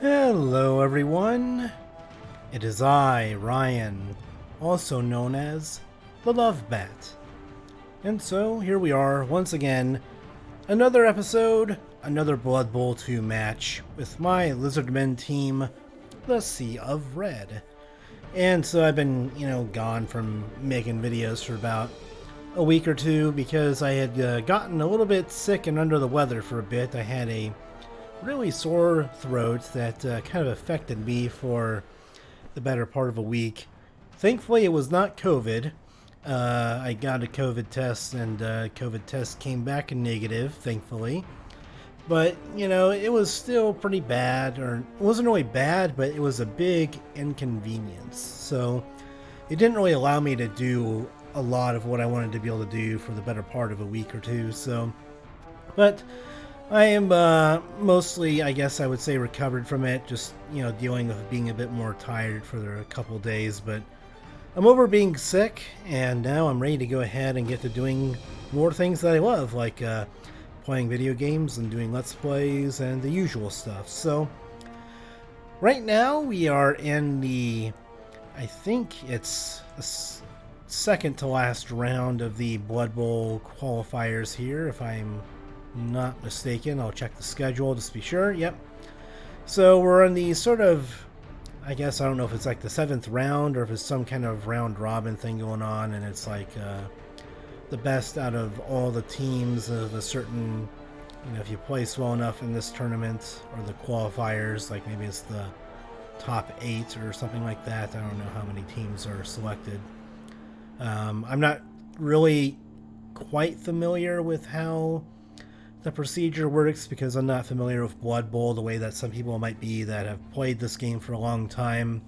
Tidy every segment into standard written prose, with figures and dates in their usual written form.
Hello everyone, it is I, Ryan, also known as thelovebat. And so here we are once again, another episode, another Blood Bowl 2 match with my Lizardman team, the Sea of Red. And so I've been, gone from making videos for about a week or two because I had gotten a little bit sick and under the weather for a bit. I had a really sore throat that kind of affected me for the better part of a week. Thankfully, it was not COVID. I got a COVID test, and COVID test came back negative, thankfully. But, it was still pretty bad, or it wasn't really bad, but it was a big inconvenience. So it didn't really allow me to do a lot of what I wanted to be able to do for the better part of a week or two. So, but I am mostly, I guess I would say, recovered from it, just, dealing with being a bit more tired for a couple days, but I'm over being sick, and now I'm ready to go ahead and get to doing more things that I love, like playing video games and doing Let's Plays and the usual stuff. So, right now we are in the, I think it's the second to last round of the Blood Bowl qualifiers here, if I'm not mistaken. I'll check the schedule just to be sure. Yep. So we're in the sort of, I guess, I don't know if it's like the 7th round or if it's some kind of round robin thing going on, and it's like the best out of all the teams of a certain, if you place well enough in this tournament or the qualifiers, like maybe it's the top 8 or something like that. I don't know how many teams are selected. I'm not really quite familiar with how the procedure works because I'm not familiar with Blood Bowl the way that some people might be that have played this game for a long time,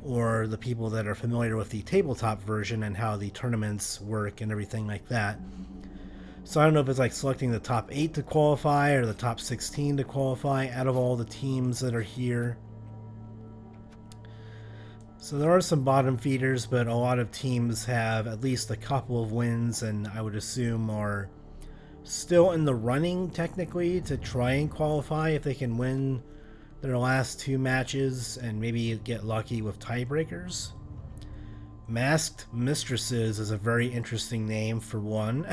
or the people that are familiar with the tabletop version and how the tournaments work and everything like that. So I don't know if it's like selecting the top 8 to qualify or the top 16 to qualify out of all the teams that are here. So there are some bottom feeders, but a lot of teams have at least a couple of wins, and I would assume are still in the running technically to try and qualify if they can win their last 2 matches and maybe get lucky with tiebreakers. Masked Mistresses is a very interesting name for one.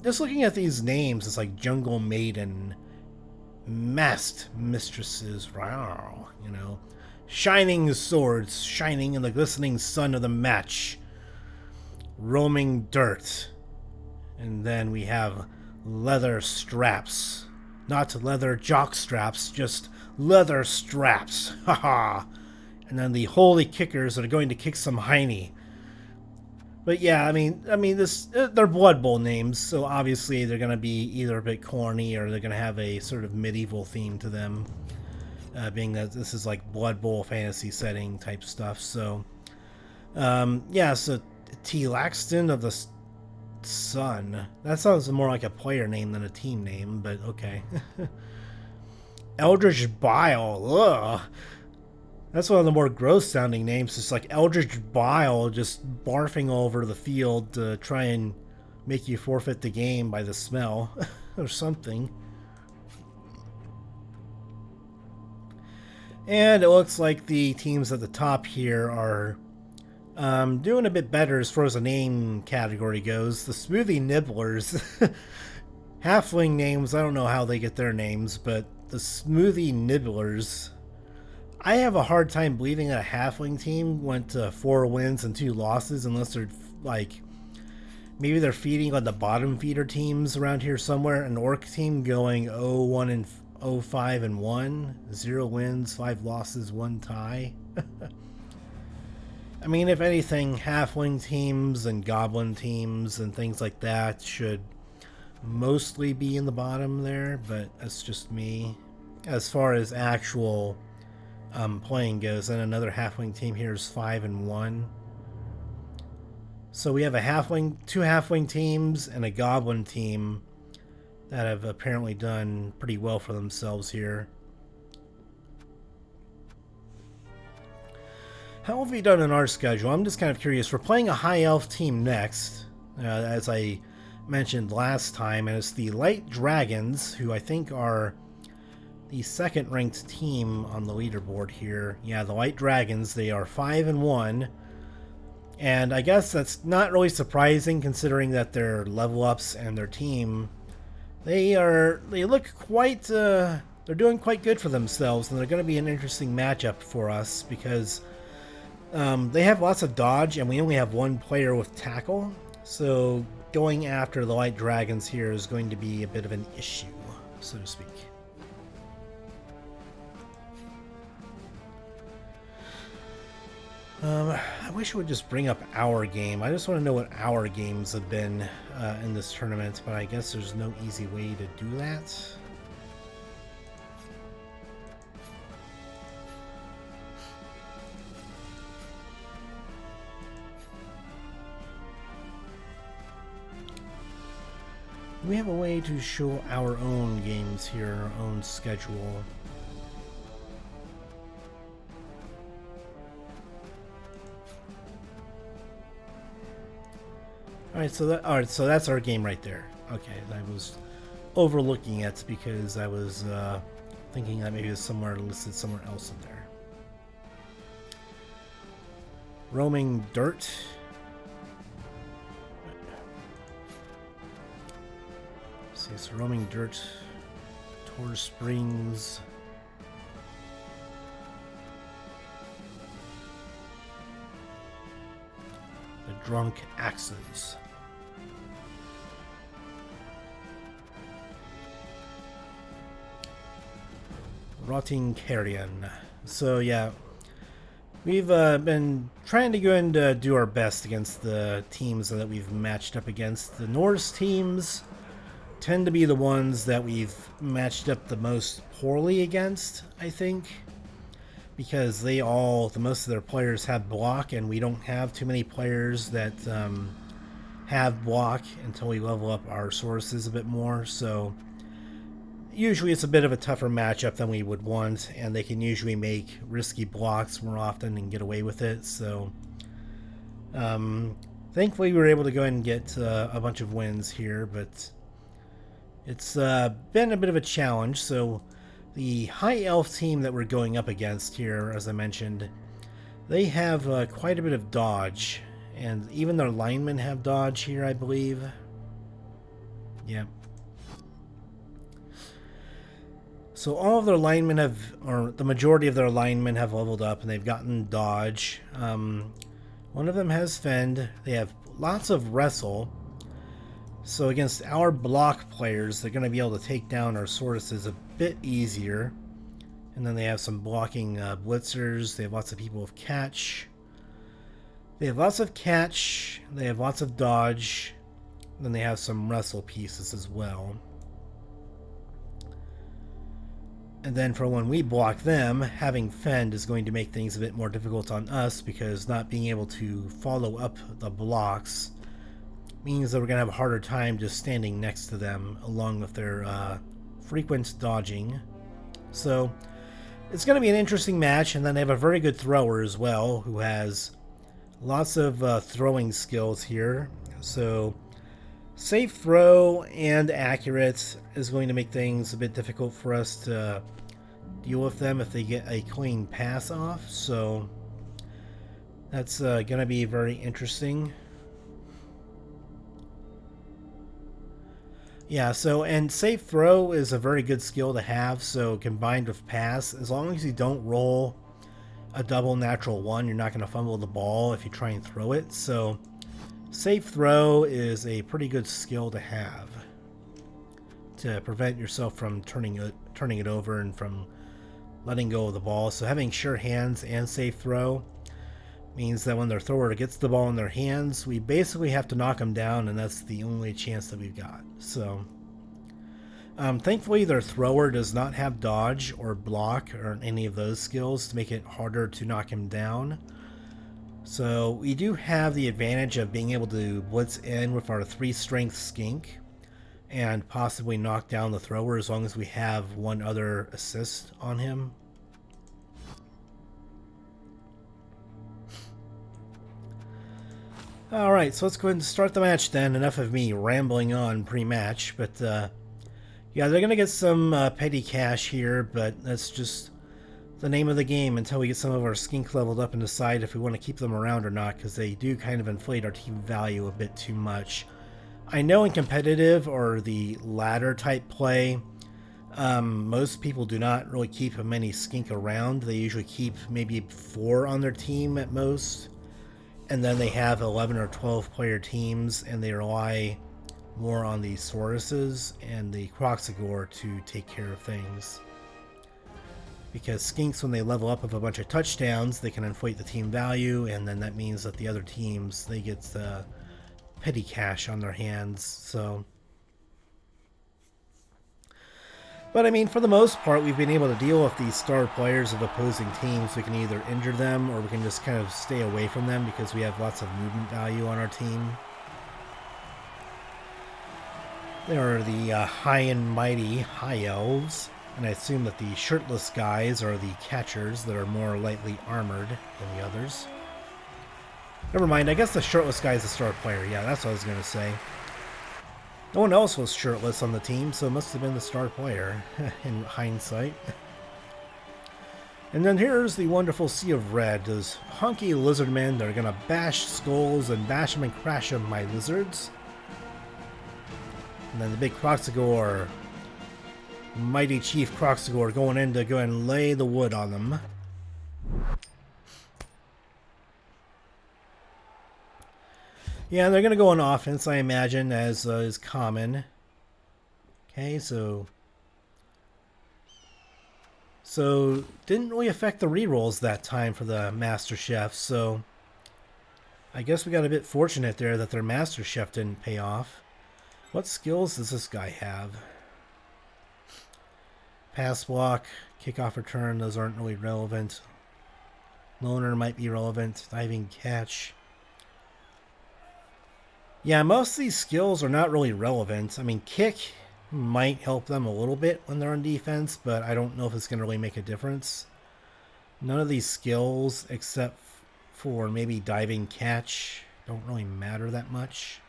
Just looking at these names, it's like Jungle Maiden, Masked Mistresses, wow, Shining Swords, shining in the glistening sun of the match, Roaming Dirt. And then we have leather straps. Not leather jock straps, just leather straps. Haha. And then the holy kickers that are going to kick some hiney. But yeah, I mean they're Blood Bowl names, so obviously they're going to be either a bit corny or they're going to have a sort of medieval theme to them. Being that this is like Blood Bowl fantasy setting type stuff. So, yeah, so T. Laxton of the Sun. That sounds more like a player name than a team name, but okay. Eldritch Bile. Ugh. That's one of the more gross sounding names. It's like Eldritch Bile just barfing all over the field to try and make you forfeit the game by the smell or something. And it looks like the teams at the top here are doing a bit better as far as the name category goes. The Smoothie Nibblers. Halfling names, I don't know how they get their names, but the Smoothie Nibblers. I have a hard time believing that a Halfling team went to 4 wins and 2 losses unless they're like, maybe they're feeding on the bottom feeder teams around here somewhere. An Orc team going 0-1 and 0-5 and 1, 0 wins, 5 losses, 1 tie. I mean, if anything, halfling teams and goblin teams and things like that should mostly be in the bottom there, but that's just me. As far as actual playing goes, and another halfling team here is 5 and 1. So we have 2 halfling teams and a goblin team that have apparently done pretty well for themselves here. How have we done in our schedule? I'm just kind of curious. We're playing a high elf team next, as I mentioned last time, and it's the Light Dragons, who I think are the second ranked team on the leaderboard here. Yeah, the White Dragons, they are 5-1. And I guess that's not really surprising considering that their level ups and their team, they look quite, they're doing quite good for themselves, and they're going to be an interesting matchup for us because they have lots of dodge and we only have one player with tackle. So going after the White Dragons here is going to be a bit of an issue, so to speak. I wish I would just bring up our game. I just want to know what our games have been in this tournament, but I guess there's no easy way to do that. We have a way to show our own games here, our own schedule. Alright, so that's our game right there. Okay, I was overlooking it because I was thinking that maybe it was somewhere listed somewhere else in there. Roaming Dirt. Let's see, so Roaming Dirt, Tor Springs. The Drunk Axes. Rotting Carrion. So yeah, we've been trying to go and do our best against the teams that we've matched up against. The Norse teams tend to be the ones that we've matched up the most poorly against, I think, because most of their players have block, and we don't have too many players that have block until we level up our sources a bit more. So usually it's a bit of a tougher matchup than we would want, and they can usually make risky blocks more often and get away with it. So thankfully we were able to go ahead and get a bunch of wins here, but it's been a bit of a challenge. So the High Elf team that we're going up against here, as I mentioned, they have quite a bit of dodge, and even their linemen have dodge here, I believe. Yeah. So all of their linemen have, or the majority of their linemen have leveled up, and they've gotten dodge. One of them has fend. They have lots of wrestle. So against our block players, they're going to be able to take down our Sauruses a bit easier. And then they have some blocking blitzers. They have lots of people with catch. They have lots of catch. They have lots of dodge. Then they have some wrestle pieces as well. And then for when we block them, having fend is going to make things a bit more difficult on us, because not being able to follow up the blocks means that we're going to have a harder time just standing next to them, along with their frequent dodging. So it's going to be an interesting match. And then they have a very good thrower as well, who has lots of throwing skills here. So safe throw and accurate is going to make things a bit difficult for us to deal with them if they get a clean pass off. So that's going to be very interesting. Yeah, so, and safe throw is a very good skill to have, so combined with pass, as long as you don't roll a double natural one, you're not going to fumble the ball if you try and throw it. So safe throw is a pretty good skill to have to prevent yourself from turning it over and from letting go of the ball. So having sure hands and safe throw means that when their thrower gets the ball in their hands, we basically have to knock them down, and that's the only chance that we've got. So thankfully their thrower does not have dodge or block or any of those skills to make it harder to knock him down. So we do have the advantage of being able to blitz in with our 3-strength Skink and possibly knock down the thrower as long as we have one other assist on him. Alright, so let's go ahead and start the match then. Enough of me rambling on pre-match, but Yeah, they're going to get some petty cash here, but that's just the name of the game until we get some of our skink leveled up and decide if we want to keep them around or not, because they do kind of inflate our team value a bit too much. I know in competitive or the ladder type play, most people do not really keep many skink around. They usually keep maybe 4 on their team at most, and then they have 11 or 12 player teams, and they rely more on the Sauruses and the Kroxigor to take care of things. Because skinks, when they level up with a bunch of touchdowns, they can inflate the team value, and then that means that the other teams, they get the petty cash on their hands. So, but I mean, for the most part, we've been able to deal with these star players of opposing teams. We can either injure them, or we can just kind of stay away from them because we have lots of movement value on our team. There are the high and mighty High Elves. And I assume that the shirtless guys are the catchers that are more lightly armored than the others. Never mind, I guess the shirtless guy is the star player. Yeah, that's what I was going to say. No one else was shirtless on the team, so it must have been the star player, in hindsight. And then here's the wonderful Sea of Red. Those hunky lizardmen that are going to bash skulls and bash them and crash them, my lizards. And then the big Kroxigor. Mighty Chief Kroxigor going in to go and lay the wood on them. Yeah, they're going to go on offense, I imagine, as is common. Okay, so didn't really affect the rerolls that time for the Master Chef, so I guess we got a bit fortunate there that their Master Chef didn't pay off. What skills does this guy have? Pass block, kickoff return, those aren't really relevant. Loner might be relevant. Diving catch. Yeah, most of these skills are not really relevant. I mean, kick might help them a little bit when they're on defense, but I don't know if it's going to really make a difference. None of these skills, except for maybe diving catch, don't really matter that much.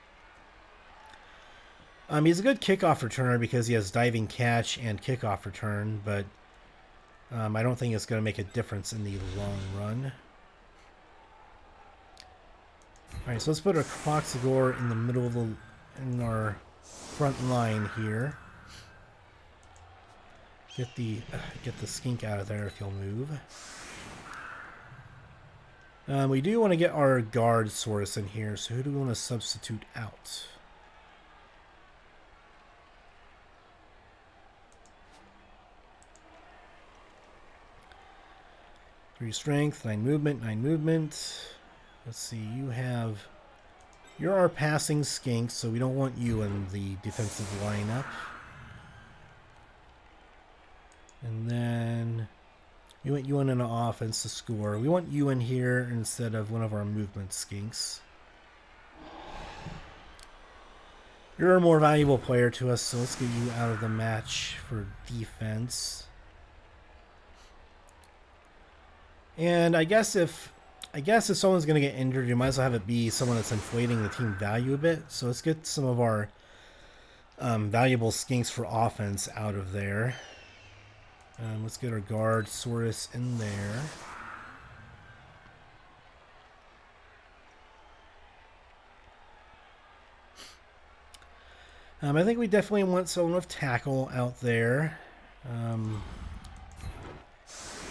He's a good kickoff returner because he has diving catch and kickoff return, but I don't think it's going to make a difference in the long run. Alright, so let's put our Kroxigor in the middle of in our front line here. Get the skink out of there if you'll move. We do want to get our guard Saurus in here, so who do we want to substitute out? 3 strength, 9 movement, 9 movement. Let's see, you're our passing skink, so we don't want you in the defensive lineup. And then we want you in an offense to score. We want you in here instead of one of our movement skinks. You're a more valuable player to us, so let's get you out of the match for defense. And I guess if someone's going to get injured, you might as well have it be someone that's inflating the team value a bit. So let's get some of our valuable skinks for offense out of there. Let's get our guard Saurus in there. I think we definitely want someone with tackle out there. Let's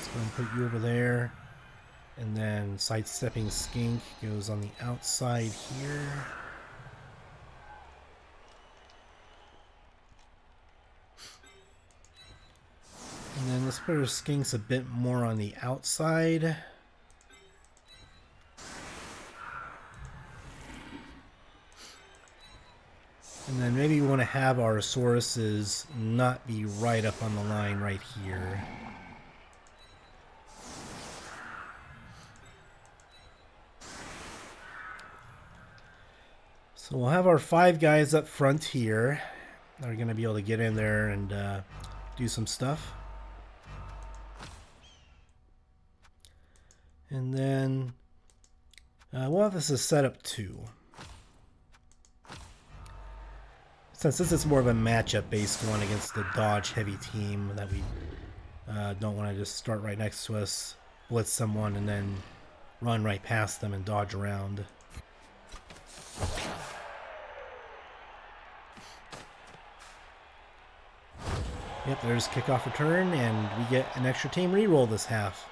go and put you over there. And then sidestepping skink goes on the outside here. And then let's put our skinks a bit more on the outside. And then maybe we want to have our Sauruses not be right up on the line right here. So we'll have our 5 guys up front here. They're going to be able to get in there and do some stuff. And then we'll have this as setup 2. Since this is more of a matchup-based one against the dodge-heavy team that we don't want to just start right next to us, blitz someone, and then run right past them and dodge around. Yep, there's kickoff return, and we get an extra team reroll this half.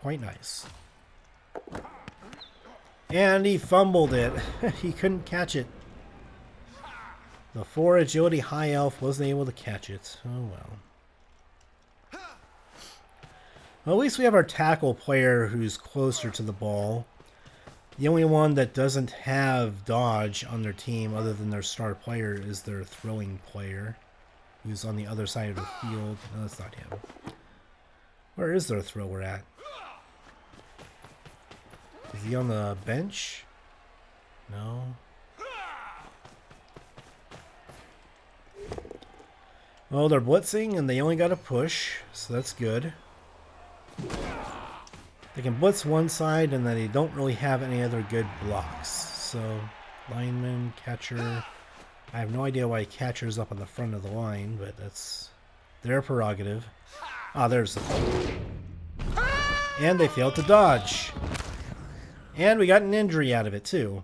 Quite nice. And he fumbled it. He couldn't catch it. The 4 agility high elf wasn't able to catch it. Oh well. Well, at least we have our tackle player who's closer to the ball. The only one that doesn't have dodge on their team other than their star player is their throwing player, who's on the other side of the field. No, that's not him. Where is their thrower at? Is he on the bench? No. Well, they're blitzing and they only got a push, so that's good. They can blitz one side and then they don't really have any other good blocks. So, lineman, catcher. I have no idea why catcher's up on the front of the line, but that's their prerogative. Ah, there's the throw. And they failed to dodge. And we got an injury out of it, too.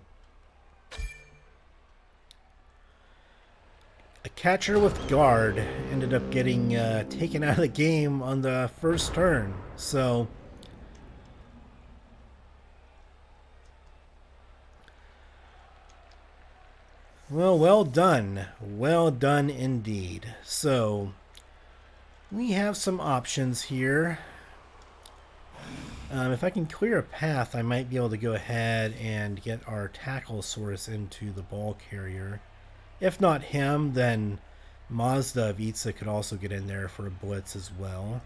A catcher with guard ended up getting taken out of the game on the first turn. So, well done. Well done indeed. So, we have some options here. If I can clear a path, I might be able to go ahead and get our tackle Saurus into the ball carrier. If not him, then Mazda of Itza could also get in there for a blitz as well.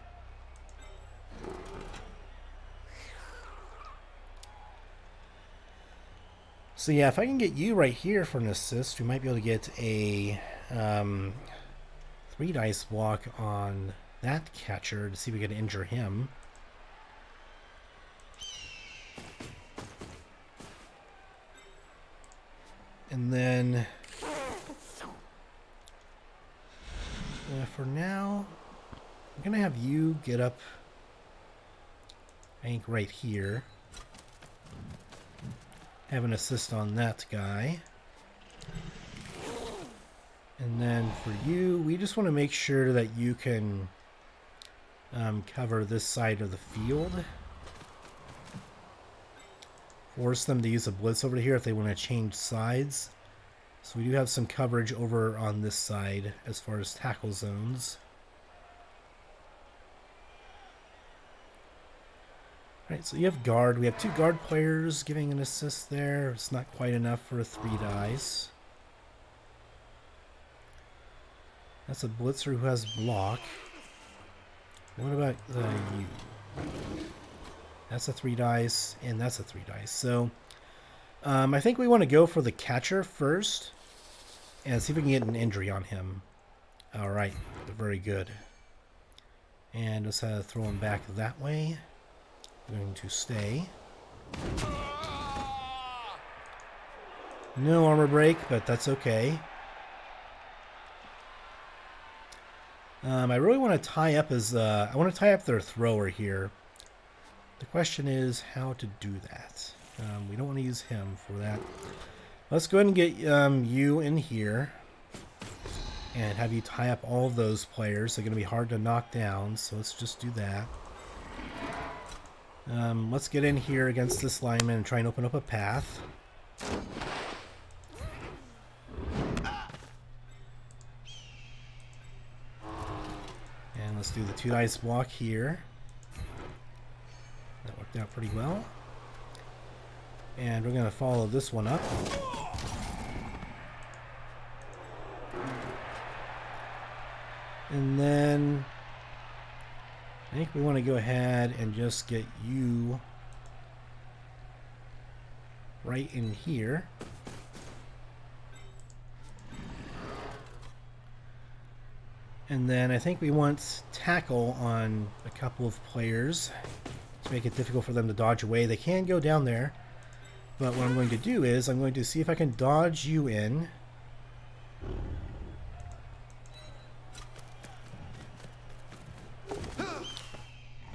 So yeah, if I can get you right here for an assist, we might be able to get a 3 dice block on that catcher to see if we can injure him. And then for now, I'm going to have you get up, I think, right here. Have an assist on that guy. And then for you, we just want to make sure that you can cover this side of the field. Force them to use a blitz over here if they want to change sides. So we do have some coverage over on this side as far as tackle zones. Alright, so you have guard. We have 2 guard players giving an assist there. It's not quite enough for a 3 dice. That's a blitzer who has block. What about you? That's a 3 dice, and that's a 3 dice. So, I think we want to go for the catcher first, and see if we can get an injury on him. Alright, very good. And just throw him back that way. I'm going to stay. No armor break, but that's okay. I really want to tie up his, I want to tie up their thrower here. The question is how to do that. We don't want to use him for that. Let's go ahead and get you in here and have you tie up all of those players. They're going to be hard to knock down, so let's just do that. Let's get in here against this lineman and try and open up a path. And let's do the 2 dice block here. That worked out pretty well. And we're going to follow this one up. And then I think we want to go ahead and just get you right in here. And then I think we want tackle on a couple of players to make it difficult for them to dodge away. They can go down there, but what I'm going to do is I'm going to see if I can dodge you in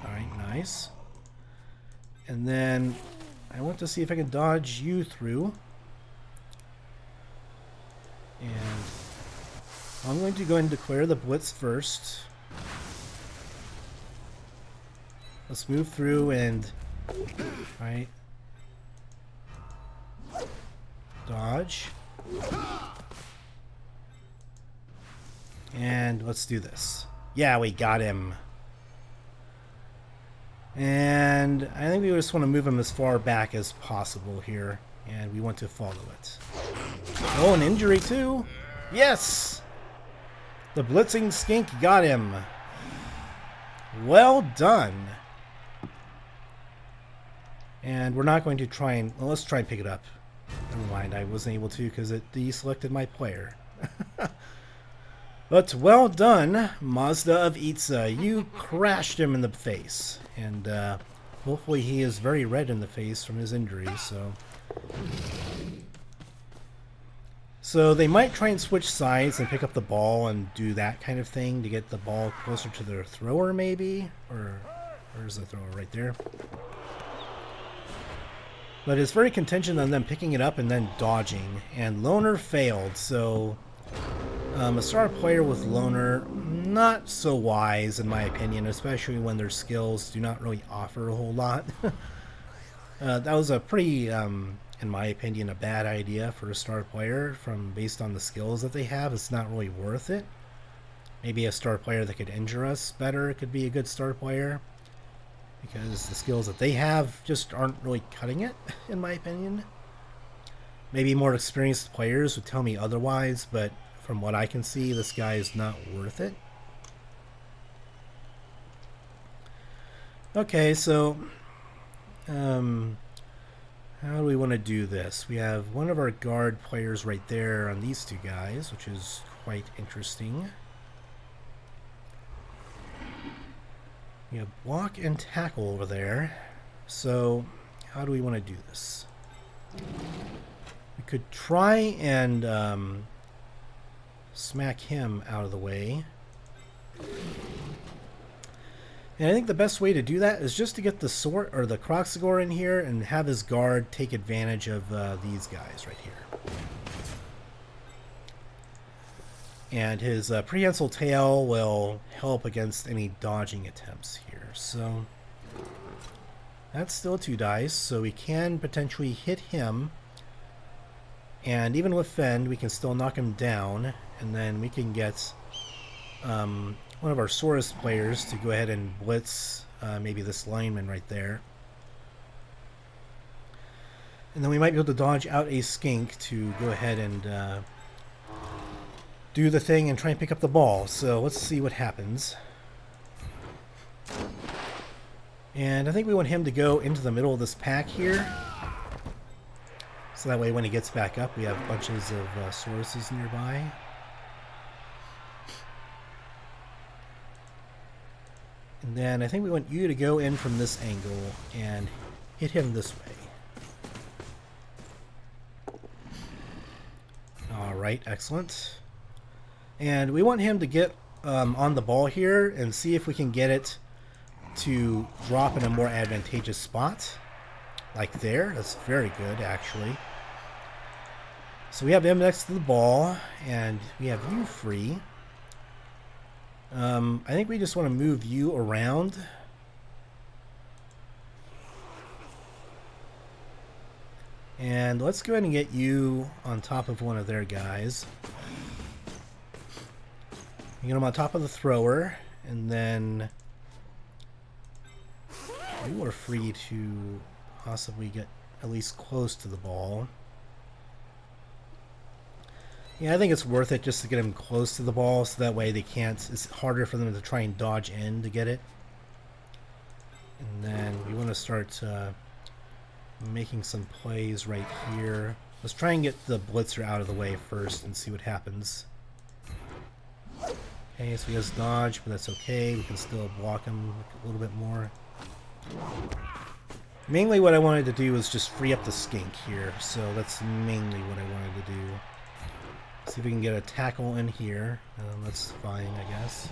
Alright, nice. And then I want to see if I can dodge you through. And I'm going to go and declare the blitz first. Let's move through and... Alright. Dodge. And let's do this. Yeah, we got him. And I think we just want to move him as far back as possible here. And we want to follow it. Oh, an injury too? Yes! The blitzing skink got him. Well done. And we're not going to try and... Well, let's try and pick it up. Never mind, I wasn't able to because it deselected my player. But well done, Mazda of Itza. You crashed him in the face. And hopefully he is very red in the face from his injury, so... So they might try and switch sides and pick up the ball and do that kind of thing to get the ball closer to their thrower, maybe? Or where's the thrower? Right there. But it's very contingent on them picking it up and then dodging. And Loner failed, so... a star player with Loner, not so wise in my opinion, especially when their skills do not really offer a whole lot. That was a pretty, in my opinion, a bad idea for a star player based on the skills that they have. It's not really worth it. Maybe a star player that could injure us better could be a good star player, because the skills that they have just aren't really cutting it, in my opinion. Maybe more experienced players would tell me otherwise, but from what I can see, this guy is not worth it. Okay, so how do we want to do this? We have one of our guard players right there on these two guys, which is quite interesting. We have block and tackle over there. So how do we want to do this? We could try and smack him out of the way. And I think the best way to do that is just to get the the Kroxigor in here and have his guard take advantage of these guys right here. And his prehensile tail will help against any dodging attempts here. So that's still 2 dice, so we can potentially hit him. And even with Fend, we can still knock him down. And then we can get one of our Saurus players to go ahead and blitz maybe this lineman right there. And then we might be able to dodge out a skink to go ahead and do the thing and try and pick up the ball. So let's see what happens. And I think we want him to go into the middle of this pack here. So that way when he gets back up, we have bunches of Sauruses nearby. And then I think we want you to go in from this angle and hit him this way. Alright, excellent. And we want him to get on the ball here and see if we can get it to drop in a more advantageous spot. Like there. That's very good, actually. So we have him next to the ball, and we have you free. I think we just want to move you around. And let's go ahead and get you on top of one of their guys. You get him on top of the thrower, and then you are free to possibly get at least close to the ball. Yeah, I think it's worth it just to get him close to the ball, so that way they can't... It's harder for them to try and dodge in to get it. And then we want to start making some plays right here. Let's try and get the blitzer out of the way first and see what happens. Okay, so he has dodge, but that's okay. We can still block him a little bit more. Mainly what I wanted to do was just free up the skink here, so that's mainly what I wanted to do. See if we can get a tackle in here. That's fine, I guess.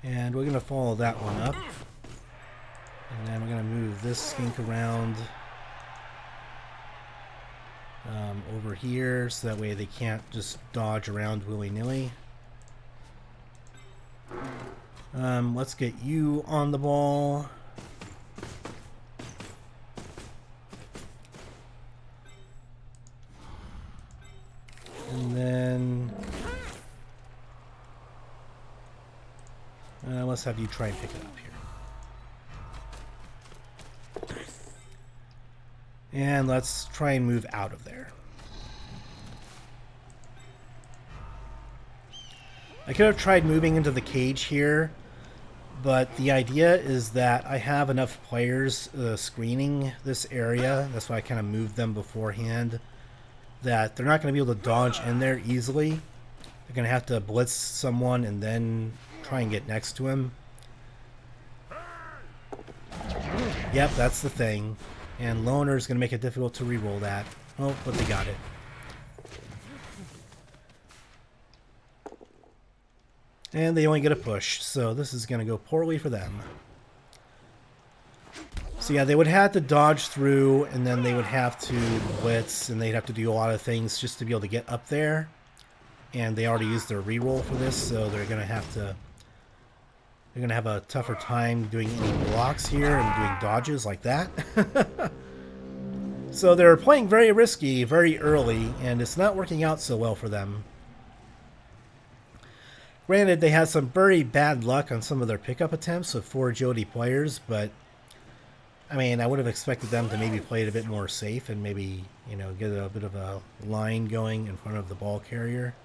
And we're going to follow that one up. And then we're going to move this skink around over here, so that way they can't just dodge around willy-nilly. Let's get you on the ball. And then let's have you try and pick it up here. And let's try and move out of there. I could have tried moving into the cage here, but the idea is that I have enough players screening this area. That's why I kind of moved them beforehand. That they're not going to be able to dodge in there easily. They're going to have to blitz someone and then try and get next to him. Yep, that's the thing. And Loner is going to make it difficult to reroll that. Oh, but they got it. And they only get a push, so this is going to go poorly for them. So yeah, they would have to dodge through, and then they would have to blitz, and they'd have to do a lot of things just to be able to get up there. And they already used their reroll for this, so they're going to have a tougher time doing any blocks here and doing dodges like that. So they're playing very risky very early, and it's not working out so well for them. Granted, they had some very bad luck on some of their pickup attempts with 4 agility players, but I mean, I would have expected them to maybe play it a bit more safe and maybe, you know, get a bit of a line going in front of the ball carrier.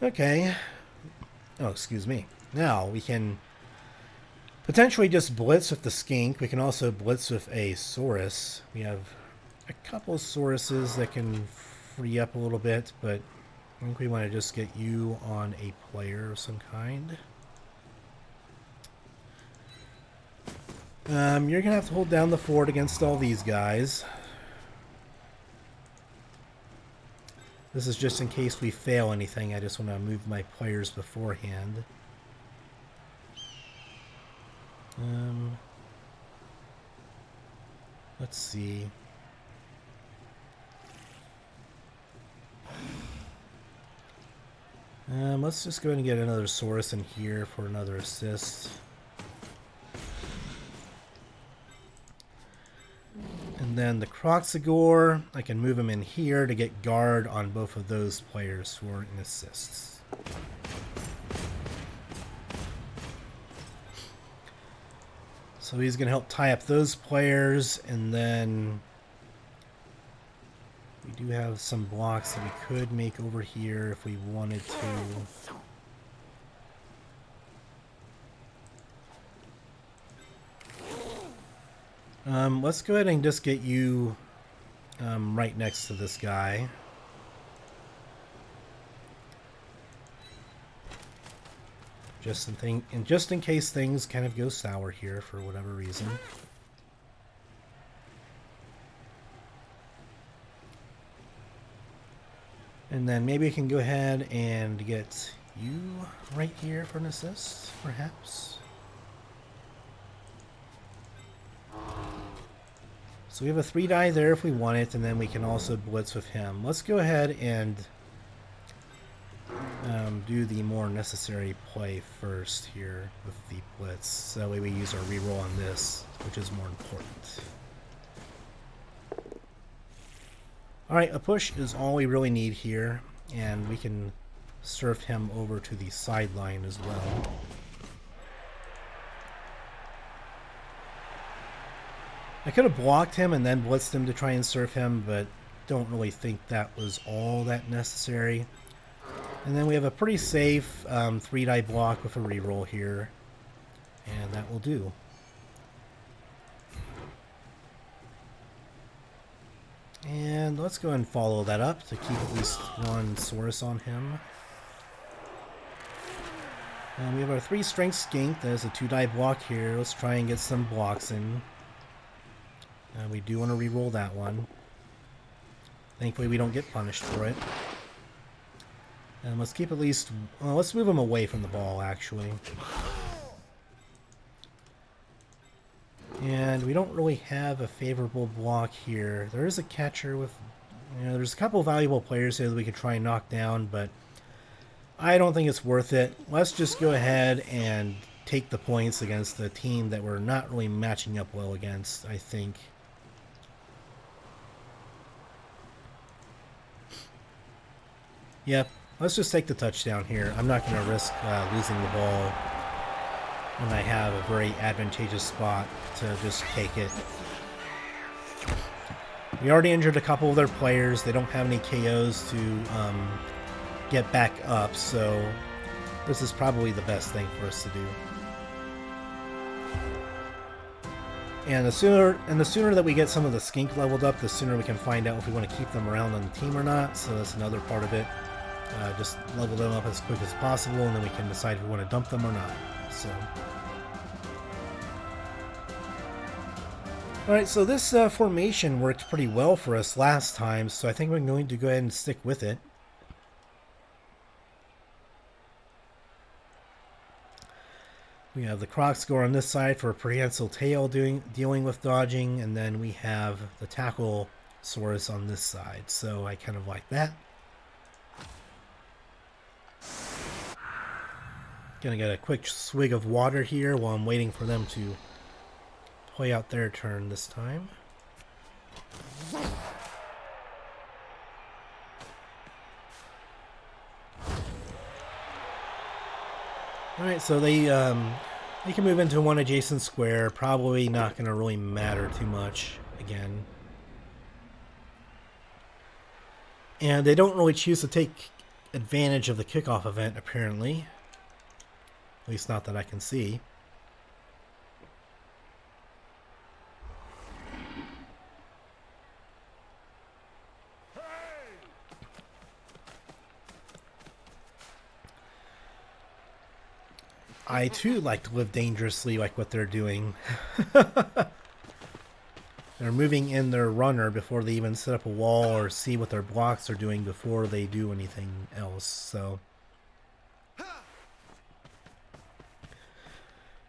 Okay. Oh, excuse me. Now we can potentially just blitz with the Skink. We can also blitz with a Saurus. We have a couple of Sauruses that can free up a little bit, but I think we want to just get you on a player of some kind. You're going to have to hold down the fort against all these guys. This is just in case we fail anything. I just want to move my players beforehand. Let's see. Let's just go ahead and get another Saurus in here for another assist. And then the Kroxigor, I can move him in here to get guard on both of those players for an assists. So he's going to help tie up those players, and then we do have some blocks that we could make over here if we wanted to. Let's go ahead and just get you right next to this guy. Just in case things kind of go sour here for whatever reason. And then maybe I can go ahead and get you right here for an assist, perhaps. So we have a 3-die there if we want it, and then we can also blitz with him. Let's go ahead and do the more necessary play first here with the blitz. So that way we use our reroll on this, which is more important. Alright, a push is all we really need here, and we can surf him over to the sideline as well. I could have blocked him and then blitzed him to try and surf him, but don't really think that was all that necessary. And then we have a pretty safe 3-die block with a reroll here, and that will do. And let's go and follow that up to keep at least one Saurus on him. And we have our 3-strength Skink. That is a 2-die block here. Let's try and get some blocks in. We do want to re-roll that one. Thankfully, we don't get punished for it. And let's keep at least... Well, let's move him away from the ball, actually. And we don't really have a favorable block here. There is a catcher with... You know, there's a couple of valuable players here that we could try and knock down, but I don't think it's worth it. Let's just go ahead and take the points against the team that we're not really matching up well against, I think. Yep, let's just take the touchdown here. I'm not going to risk losing the ball when I have a very advantageous spot to just take it. We already injured a couple of their players. They don't have any KOs to get back up, so this is probably the best thing for us to do. And the sooner that we get some of the Skink leveled up, the sooner we can find out if we want to keep them around on the team or not. So that's another part of it. Just level them up as quick as possible, and then we can decide if we want to dump them or not. So, alright, so this formation worked pretty well for us last time, so I think we're going to go ahead and stick with it. We have the Kroxigor on this side for a prehensile tail dealing with dodging, and then we have the tackle Saurus on this side, so I kind of like that. Gonna get a quick swig of water here while I'm waiting for them to play out their turn this time. Alright, so they can move into one adjacent square. Probably not going to really matter too much again. And they don't really choose to take advantage of the kickoff event, apparently. At least not that I can see. I too like to live dangerously like what they're doing. They're moving in their runner before they even set up a wall or see what their blocks are doing before they do anything else, so...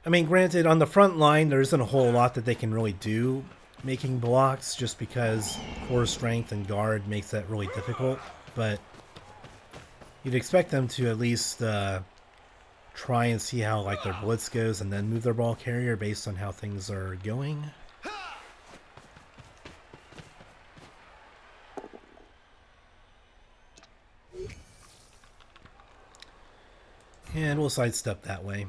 I mean, granted, on the front line, there isn't a whole lot that they can really do making blocks, just because core strength and guard makes that really difficult, but you'd expect them to at least try and see how like their blitz goes and then move their ball carrier based on how things are going. And we'll sidestep that way.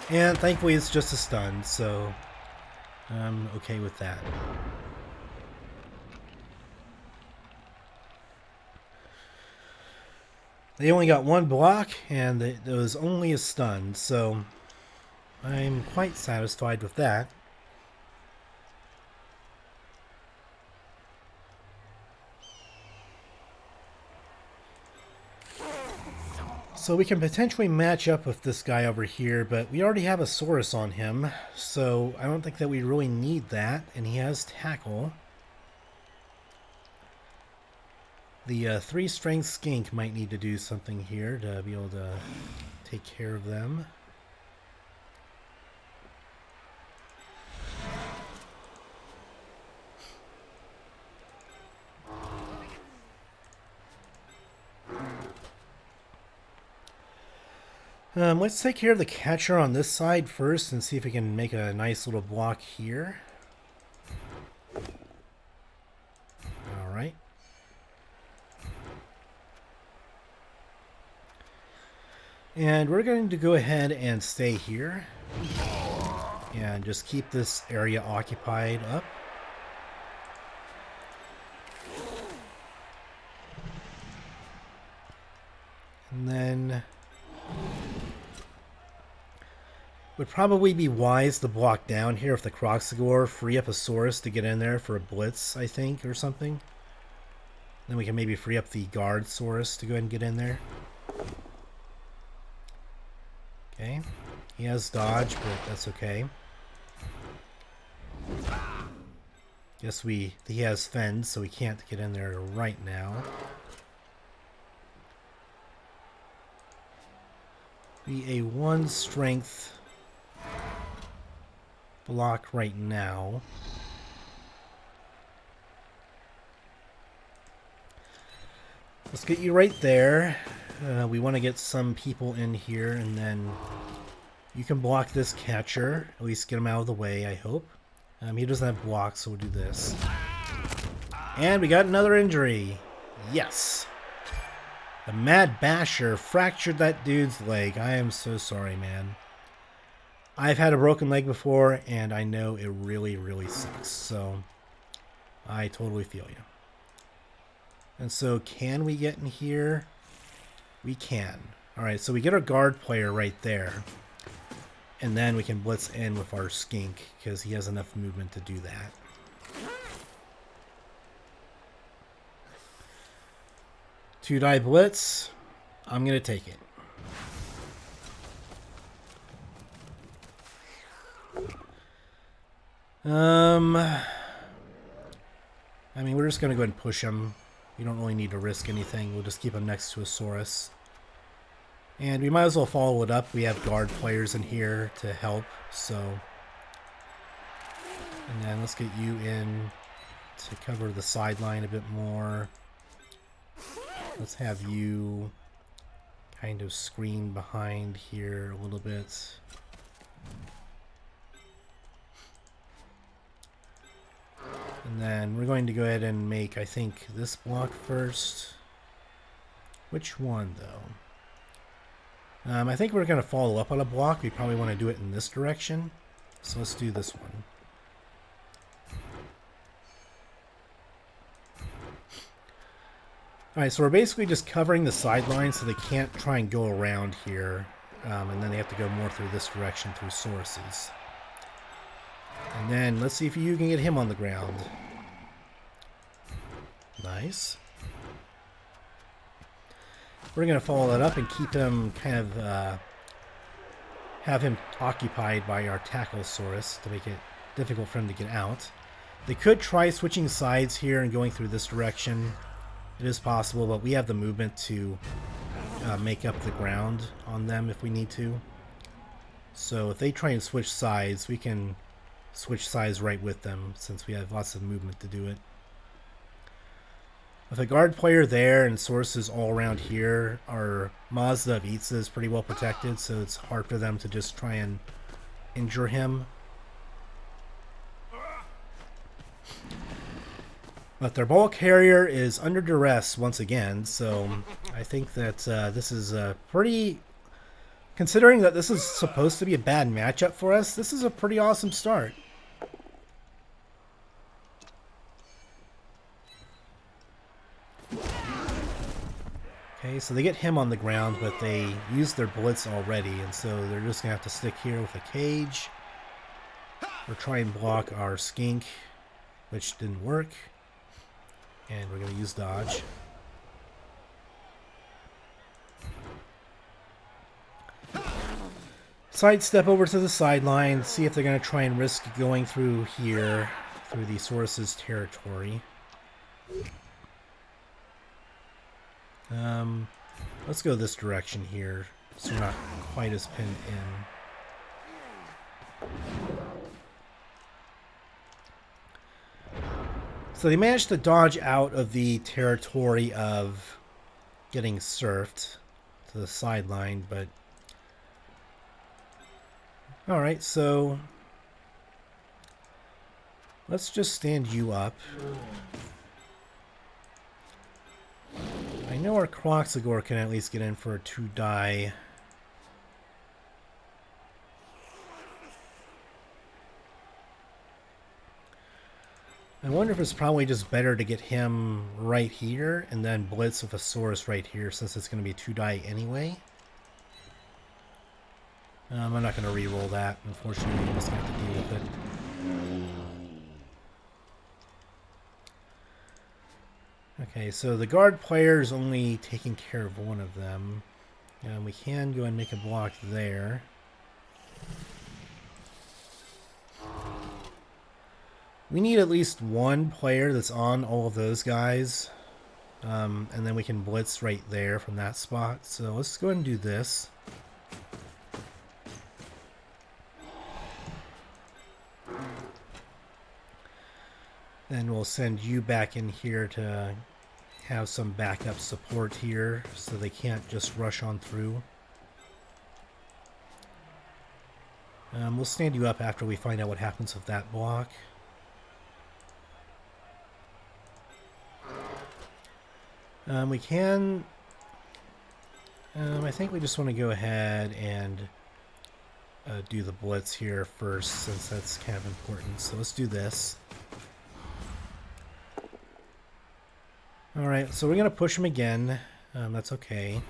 And thankfully it's just a stun, so I'm okay with that. They only got one block, and it was only a stun, so I'm quite satisfied with that. So we can potentially match up with this guy over here, but we already have a Saurus on him, so I don't think that we really need that, and he has tackle. The 3-strength Skink might need to do something here to be able to take care of them. Let's take care of the catcher on this side first and see if we can make a nice little block here. Alright. And we're going to go ahead and stay here and just keep this area occupied up. And then would probably be wise to block down here if the Kroxigor free up a Saurus to get in there for a blitz, I think, or something. Then we can maybe free up the guard Saurus to go ahead and get in there. Okay, He has dodge, but that's okay. Guess he has fend, so he can't get in there right now. Be a 1 strength block right now. Let's get you right there. We want to get some people in here, and then you can block this catcher. At least get him out of the way, I hope. He doesn't have blocks, so we'll do this. And we got another injury. Yes. The Mad Basher fractured that dude's leg. I am so sorry, man. I've had a broken leg before, and I know it really, really sucks. So, I totally feel you. And so, can we get in here? We can. Alright, so we get our guard player right there. And then we can blitz in with our Skink, because he has enough movement to do that. Two-die blitz. I'm going to take it. I mean, we're just going to go ahead and push him. We don't really need to risk anything. We'll just keep him next to a Saurus. And we might as well follow it up. We have guard players in here to help, so... And then let's get you in to cover the sideline a bit more. Let's have you kind of screen behind here a little bit. And then we're going to go ahead and make, I think, this block first. Which one, though? I think we're going to follow up on a block. We probably want to do it in this direction. So let's do this one. Alright, so we're basically just covering the sideline so they can't try and go around here. And then they have to go more through this direction through sources. And then let's see if you can get him on the ground. Nice. We're going to follow that up and keep him kind of, have him occupied by our Tacklesaurus to make it difficult for him to get out. They could try switching sides here and going through this direction. It is possible, but we have the movement to make up the ground on them if we need to. So if they try and switch sides, we can switch sides right with them since we have lots of movement to do it. With a guard player there and sources all around here, our Mazda of Itza is pretty well protected, so it's hard for them to just try and injure him. But their ball carrier is under duress once again, so I think that this is pretty... Considering that this is supposed to be a bad matchup for us, this is a pretty awesome start. Okay, so they get him on the ground, but they used their blitz already, and so they're just going to have to stick here with a cage. Or try and block our Skink, which didn't work. And we're going to use dodge. Sidestep over to the sideline, see if they're going to try and risk going through here, through the Saurus's territory. Let's go this direction here, so we're not quite as pinned in. So they managed to dodge out of the territory of getting surfed to the sideline, but... Alright, so... let's just stand you up. I know our Kroxigor can at least get in for a 2-die. I wonder if it's probably just better to get him right here and then blitz with a Saurus right here since it's going to be 2-die anyway. I'm not going to re-roll that, unfortunately. I'm just going to have to deal with it. Okay, so the guard player is only taking care of one of them. We can go and make a block there. We need at least one player that's on all of those guys. And then we can blitz right there from that spot. So let's go ahead and do this. Then we'll send you back in here to have some backup support here so they can't just rush on through. We'll stand you up after we find out what happens with that block. We can... I think we just want to go ahead and do the blitz here first, since that's kind of important. So let's do this. Alright, so we're going to push him again. That's okay.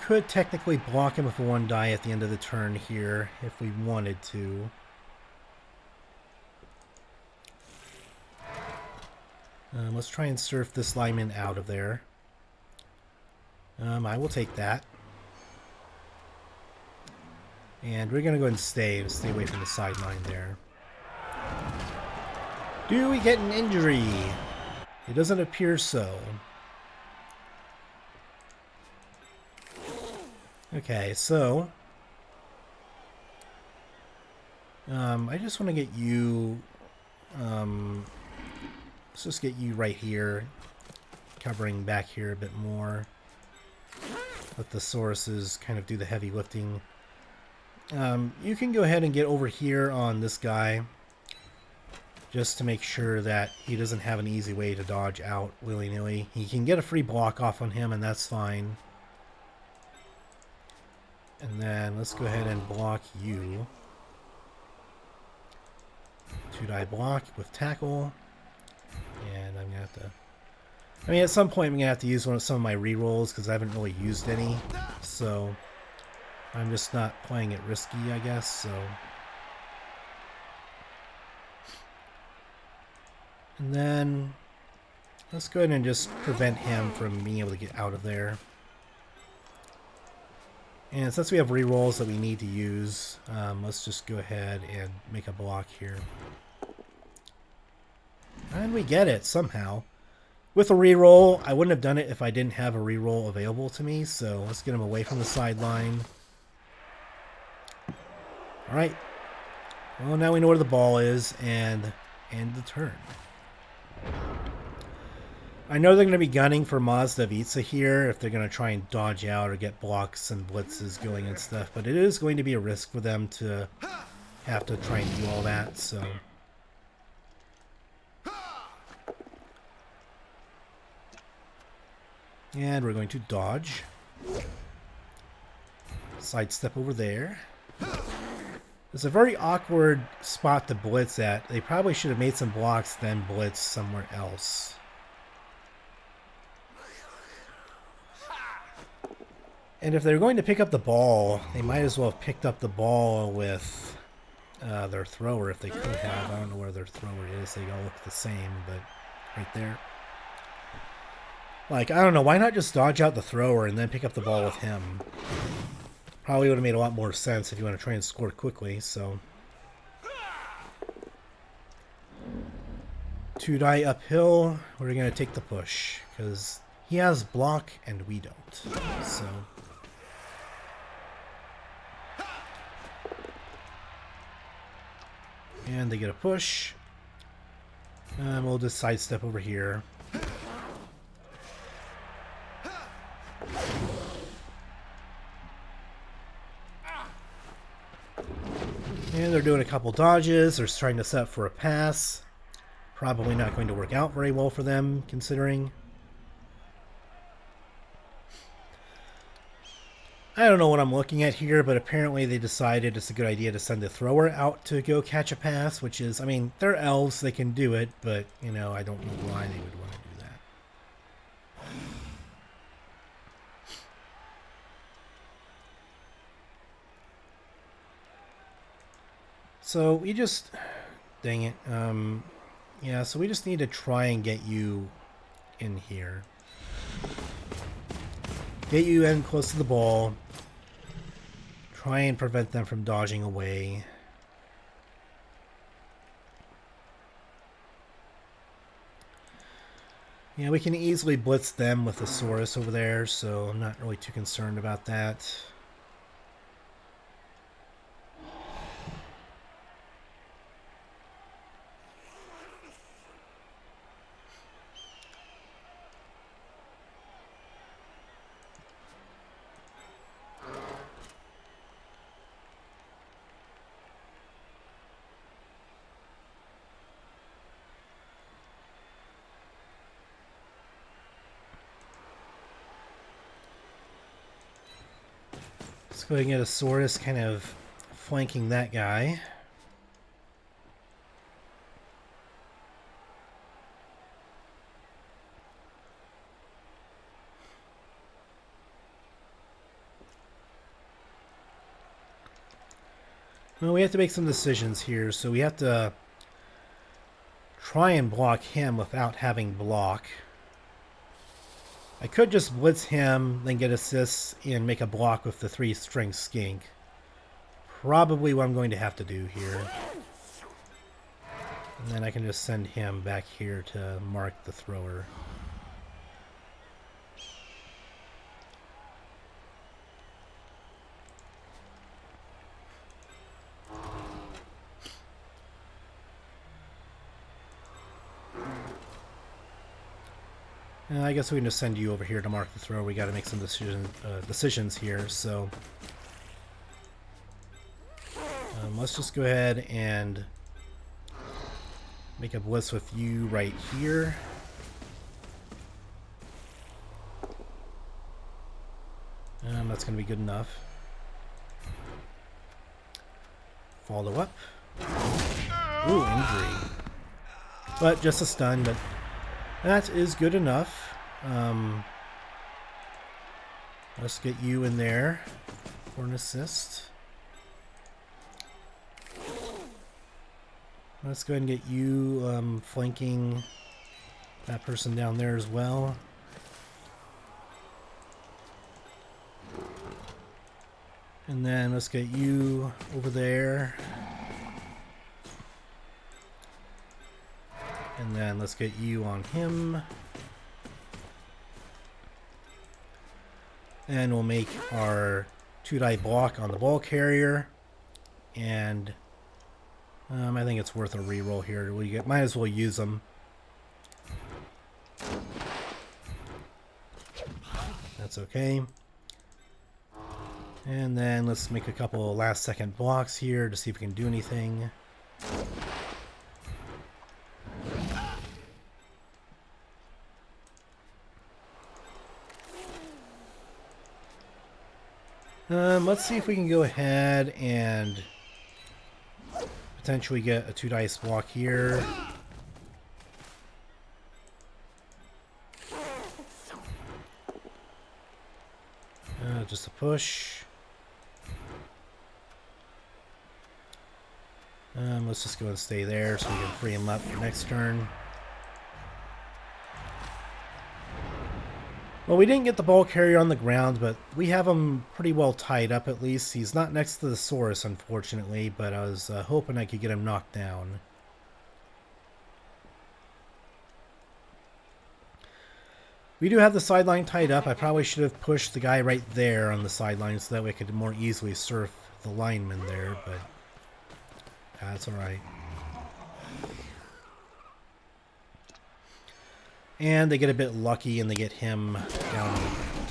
Could technically block him with one die at the end of the turn here, if we wanted to. Let's try and surf this lineman out of there. I will take that. And we're going to go ahead and stay away from the sideline there. Do we get an injury? It doesn't appear so. Okay, so... I just want to get you... let's just get you right here, covering back here a bit more. Let the Sauruses kind of do the heavy lifting. You can go ahead and get over here on this guy, just to make sure that he doesn't have an easy way to dodge out willy-nilly. He can get a free block off on him, and that's fine. And then let's go ahead and block you. 2-die block with tackle. And I'm going to have to... I mean, at some point I'm going to have to use some of my rerolls because I haven't really used any. So, I'm just not playing it risky, I guess. So, and then, let's go ahead and just prevent him from being able to get out of there. And since we have rerolls that we need to use, let's just go ahead and make a block here. And we get it, somehow. With a reroll, I wouldn't have done it if I didn't have a reroll available to me, so let's get him away from the sideline. Alright. Well, now we know where the ball is, and end the turn. I know they're going to be gunning for Mazda of Itza here, if they're going to try and dodge out or get blocks and blitzes going and stuff, but it is going to be a risk for them to have to try and do all that, so... And we're going to dodge. Sidestep over there. It's a very awkward spot to blitz at. They probably should have made some blocks, then blitz somewhere else. And if they're going to pick up the ball, they might as well have picked up the ball with their thrower if they could have. I don't know where their thrower is. They all look the same, but right there. Like, I don't know, why not just dodge out the thrower and then pick up the ball with him? Probably would have made a lot more sense if you want to try and score quickly, so... 2-die uphill, we're going to take the push, because he has block and we don't, so... And they get a push. And we'll just sidestep over here. And they're doing a couple dodges. They're trying to set up for a pass. Probably not going to work out very well for them, considering. I don't know what I'm looking at here, but apparently they decided it's a good idea to send the thrower out to go catch a pass, which is, I mean, they're elves, they can do it, but, you know, I don't know why they would want to do that. So we just, dang it, yeah, so we just need to try and get you in here. get you in close to the ball. Try and prevent them from dodging away. Yeah, we can easily blitz them with the Saurus over there, so I'm not really too concerned about that. Let's go ahead and get a Saurus kind of flanking that guy. Well, we have to make some decisions here, so we have to try and block him without having block. I could just blitz him, then get assists, and make a block with the 3-strength Skink. Probably what I'm going to have to do here. And then I can just send him back here to mark the thrower. I guess we can just send you over here to mark the throw. We got to make some decisions here, so let's just go ahead and make a blitz with you right here. That's going to be good enough. Follow up. Ooh, injury. But just a stun, but that is good enough. Let's get you in there for an assist. Let's go ahead and get you flanking that person down there as well. And then let's get you over there. And then let's get you on him. And we'll make our 2-die block on the ball carrier. And I think it's worth a reroll here. Might as well use them. That's okay. And then let's make a couple last second blocks here to see if we can do anything. Let's see if we can go ahead and potentially get a 2-dice block here. Just a push. Let's just go and stay there so we can free him up for next turn. Well, we didn't get the ball carrier on the ground, but we have him pretty well tied up at least. He's not next to the Saurus, unfortunately, but I was hoping I could get him knocked down. We do have the sideline tied up. I probably should have pushed the guy right there on the sideline so that way I could more easily surf the lineman there, but that's alright. And they get a bit lucky and they get him down on the ground.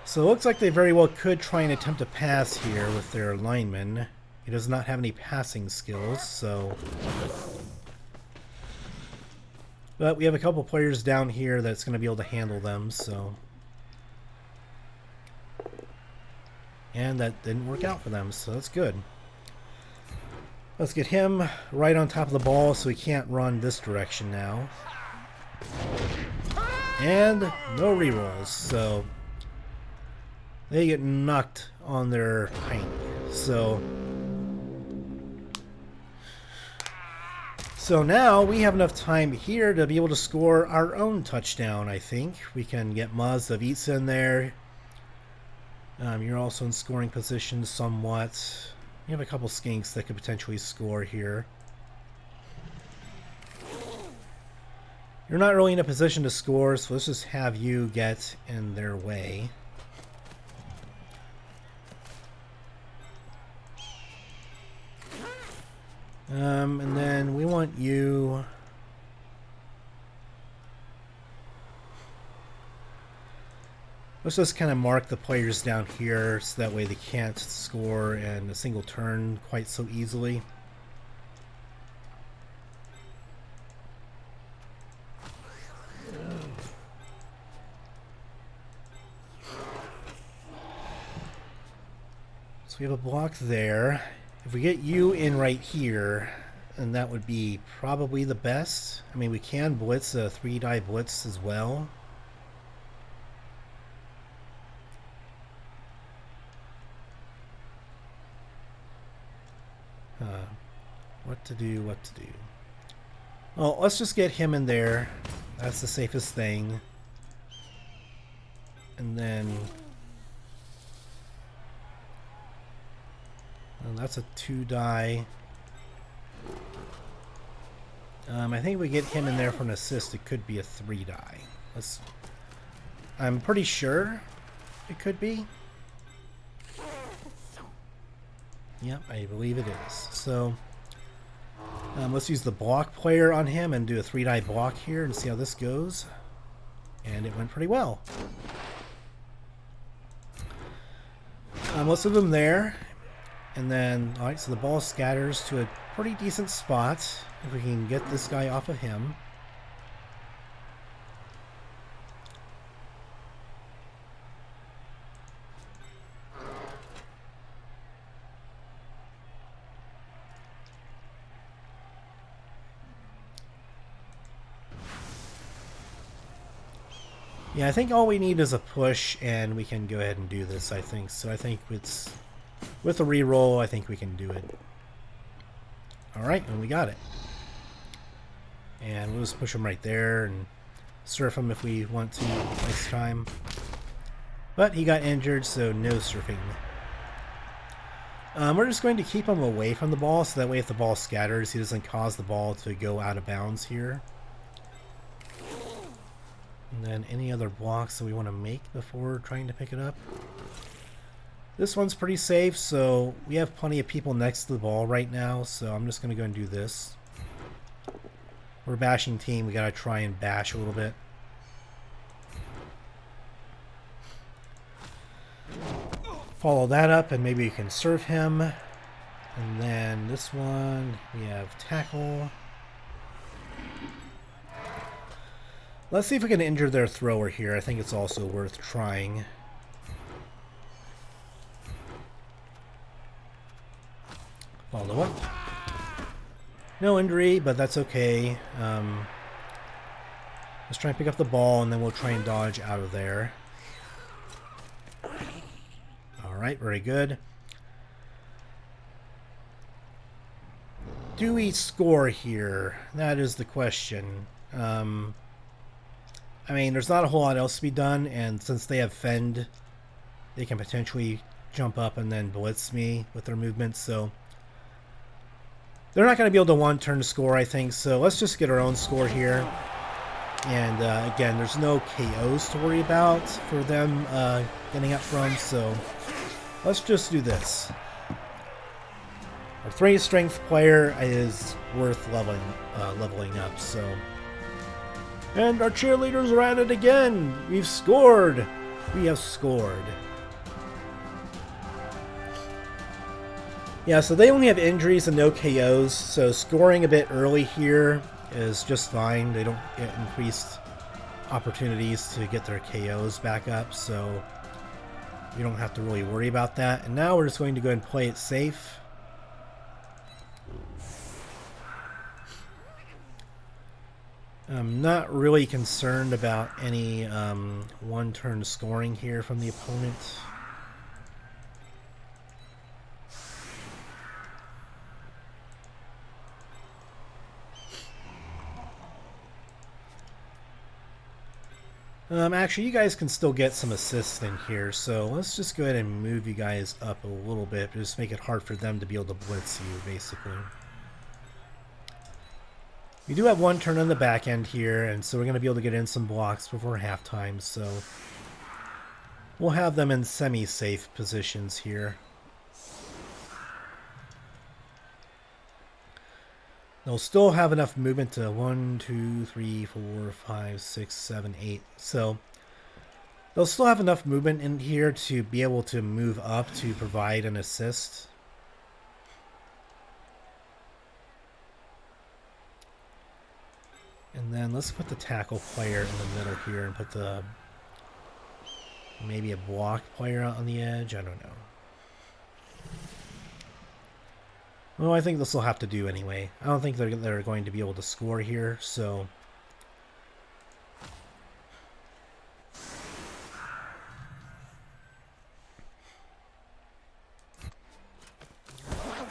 So it looks like they very well could try and attempt a pass here with their lineman. He does not have any passing skills, so... But we have a couple players down here that's going to be able to handle them, so... And that didn't work out for them, so that's good. Let's get him right on top of the ball so he can't run this direction now. And no rerolls, so they get knocked on their hiney. So So now we have enough time here to be able to score our own touchdown, I think. We can get Mazda of Itza in there. You're also in scoring position somewhat. You have a couple Skinks that could potentially score here. You're not really in a position to score, so let's just have you get in their way. And then we want you... Let's just kind of mark the players down here so that way they can't score in a single turn quite so easily. So we have a block there. If we get you in right here, then that would be probably the best. I mean, we can blitz a 3-die blitz as well. What to do, what to do. Well, let's just get him in there. That's the safest thing. And then... and that's a 2-die. I think if we get him in there for an assist, it could be a 3-die. I'm pretty sure it could be. Yep, I believe it is. So let's use the block player on him and do a 3-die block here and see how this goes. And it went pretty well. Let's leave him there. And then, alright, so the ball scatters to a pretty decent spot. If we can get this guy off of him. Yeah, I think all we need is a push, and we can go ahead and do this, I think. So I think it's... with a reroll, I think we can do it. Alright, and we got it. And we'll just push him right there and surf him if we want to next time. But he got injured, so no surfing. We're just going to keep him away from the ball, so that way if the ball scatters, he doesn't cause the ball to go out of bounds here. And then any other blocks that we want to make before trying to pick it up. This one's pretty safe, so we have plenty of people next to the ball right now, so I'm just going to go and do this. We're a bashing team, we got to try and bash a little bit. Follow that up and maybe you can serve him. And then this one, we have tackle. Let's see if we can injure their thrower here. I think it's also worth trying. Follow up. No injury, but that's okay. Let's try and pick up the ball, and then we'll try and dodge out of there. Alright, very good. Do we score here? That is the question. I mean, there's not a whole lot else to be done, and since they have fend, they can potentially jump up and then blitz me with their movements, so they're not going to be able to one-turn to score, I think, so let's just get our own score here. And again, there's no KOs to worry about for them getting up from, so let's just do this. Our 3 strength player is worth leveling up, so... And our cheerleaders are at it again! We've scored! We have scored. Yeah, so they only have injuries and no KOs, so scoring a bit early here is just fine. They don't get increased opportunities to get their KOs back up, so we don't have to really worry about that. And now we're just going to go ahead and play it safe. I'm not really concerned about any one-turn scoring here from the opponent. Actually, you guys can still get some assists in here, so let's just go ahead and move you guys up a little bit. Just make it hard for them to be able to blitz you, basically. We do have one turn on the back end here, and so we're going to be able to get in some blocks before halftime, so we'll have them in semi-safe positions here. They'll still have enough movement to 1, 2, 3, 4, 5, 6, 7, 8. So they'll still have enough movement in here to be able to move up to provide an assist. And then let's put the tackle player in the middle here and put the maybe a block player out on the edge. I don't know. Well, I think this will have to do anyway. I don't think they're going to be able to score here, so...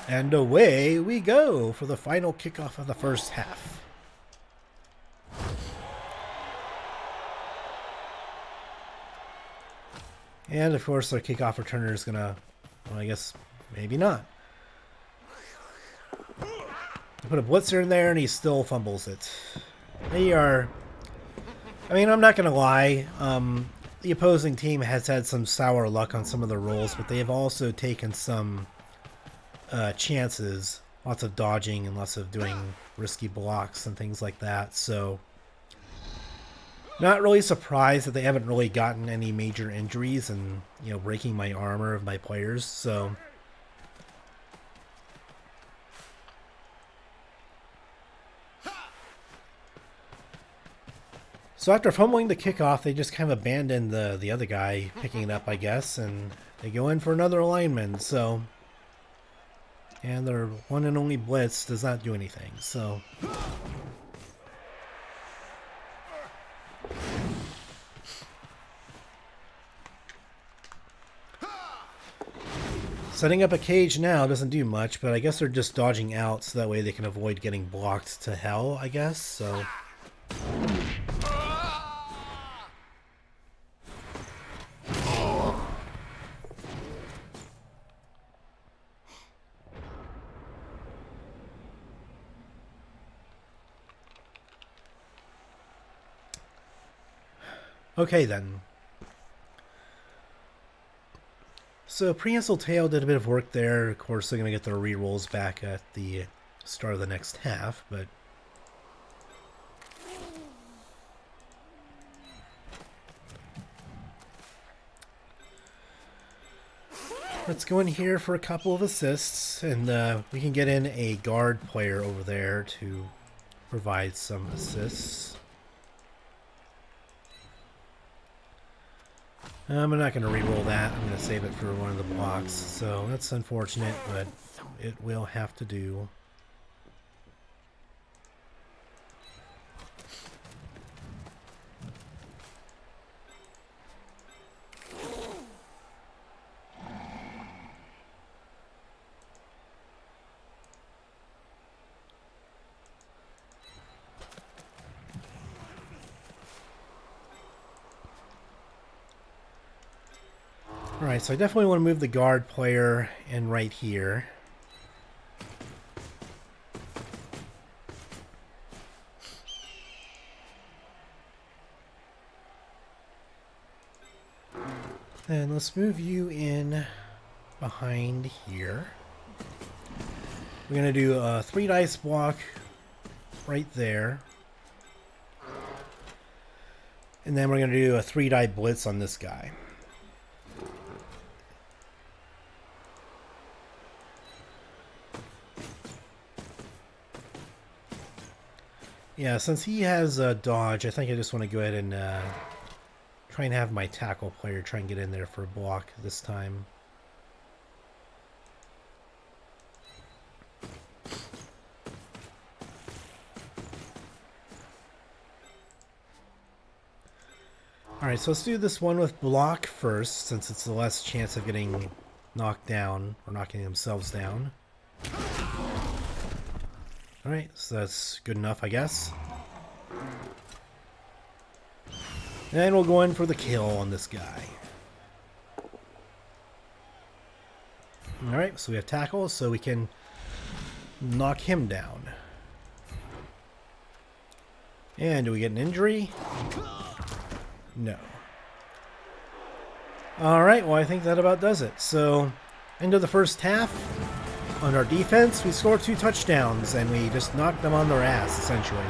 And away we go for the final kickoff of the first half. And of course our kickoff returner is gonna... Well, I guess maybe not. Put a blitzer in there and he still fumbles it. They are... I mean, I'm not going to lie. The opposing team has had some sour luck on some of the rolls, but they have also taken some chances. Lots of dodging and lots of doing risky blocks and things like that. So, not really surprised that they haven't really gotten any major injuries and, you know, breaking my armor of my players. So... So after fumbling the kickoff, they just kind of abandoned the other guy picking it up, I guess, and they go in for another alignment, so... And their one and only blitz does not do anything, so... Setting up a cage now doesn't do much, but I guess they're just dodging out so that way they can avoid getting blocked to hell, I guess, so... Okay then. So Prehensile Tail did a bit of work there. Of course, they're going to get their rerolls back at the start of the next half, but... Let's go in here for a couple of assists, and we can get in a guard player over there to provide some assists. I'm not going to re-roll that. I'm going to save it for one of the blocks. So that's unfortunate, but it will have to do. Alright, so I definitely want to move the guard player in right here. Then let's move you in behind here. We're going to do a 3 dice block right there. And then we're going to do a 3 die blitz on this guy. Yeah, since he has a dodge, I think I just want to go ahead and try and have my tackle player try and get in there for a block this time. Alright, so let's do this one with block first, since it's the less chance of getting knocked down, or knocking themselves down. Alright, so that's good enough, I guess. And we'll go in for the kill on this guy. Alright, so we have tackle, so we can knock him down. And do we get an injury? No. Alright, well I think that about does it. So, into the first half, on our defense, we scored 2 touchdowns, and we just knocked them on their ass, essentially.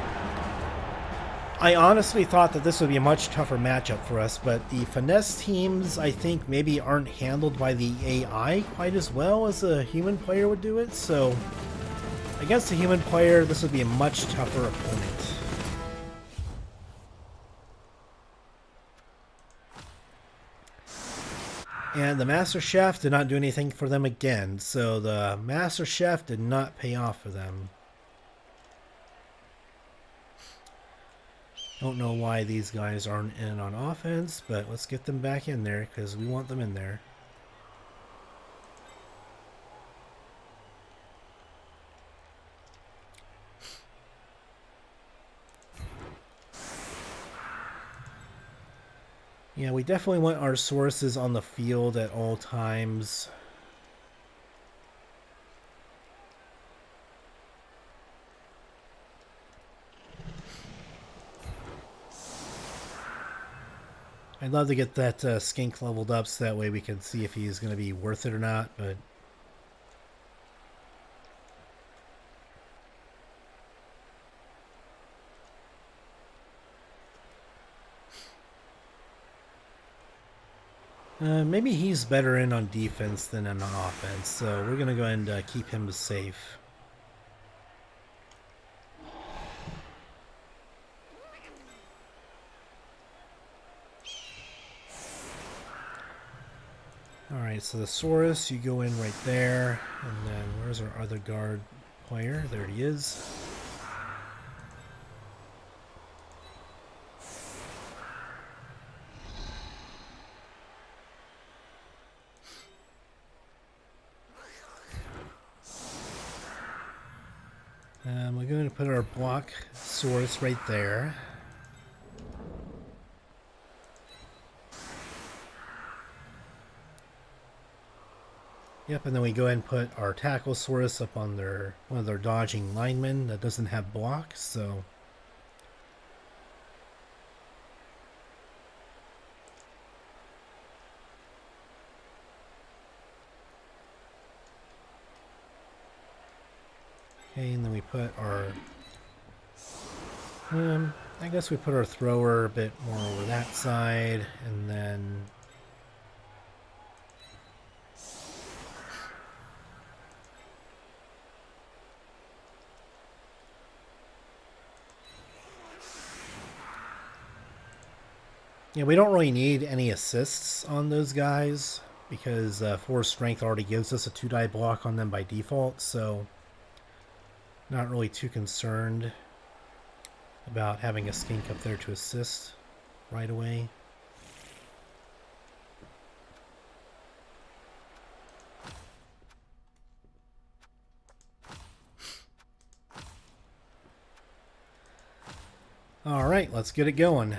I honestly thought that this would be a much tougher matchup for us, but the finesse teams, I think, maybe aren't handled by the AI quite as well as a human player would do it, so against a human player, this would be a much tougher opponent. And the Master Chef did not do anything for them again, so the Master Chef did not pay off for them. Don't know why these guys aren't in on offense, but let's get them back in there because we want them in there. Yeah, we definitely want our sources on the field at all times. I'd love to get that Skink leveled up so that way we can see if he's going to be worth it or not, but maybe he's better in on defense than on offense, so we're going to go ahead and keep him safe. Alright, so the Saurus, you go in right there, and then where's our other guard player? There he is. We're going to put our block Saurus right there. Yep, and then we go ahead and put our tackle Saurus up on one of their dodging linemen that doesn't have blocks, so okay, and then we put our I guess we put our thrower a bit more over that side, and then yeah, we don't really need any assists on those guys because 4 strength already gives us a 2-die block on them by default, so not really too concerned about having a Skink up there to assist right away. All right, let's get it going.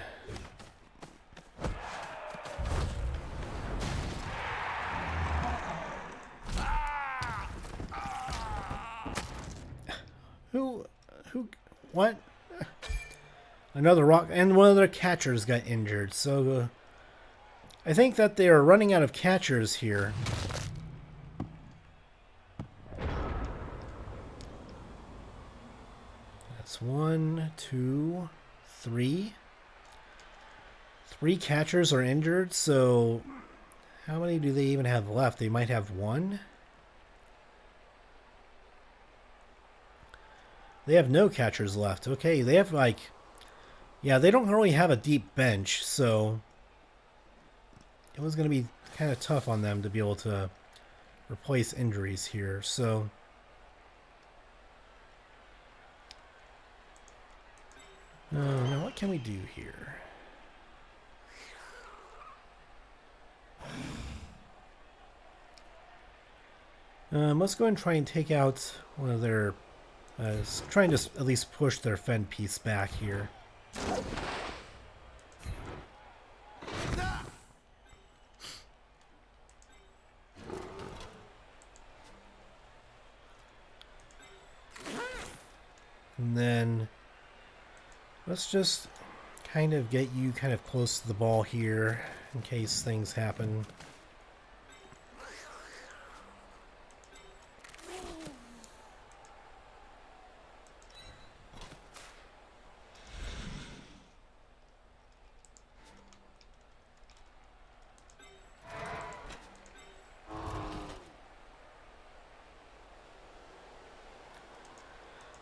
What? Another rock, and one of their catchers got injured, so I think that they are running out of catchers here. That's 1, 2, 3. 3 catchers are injured, so how many do they even have left? They might have 1. They have no catchers left. Okay, they have like... yeah, they don't really have a deep bench, so it was going to be kind of tough on them to be able to replace injuries here, so... now what can we do here? Let's go and try and take out one of their... trying to at least push their fend piece back here. And then let's just kind of get you kind of close to the ball here in case things happen.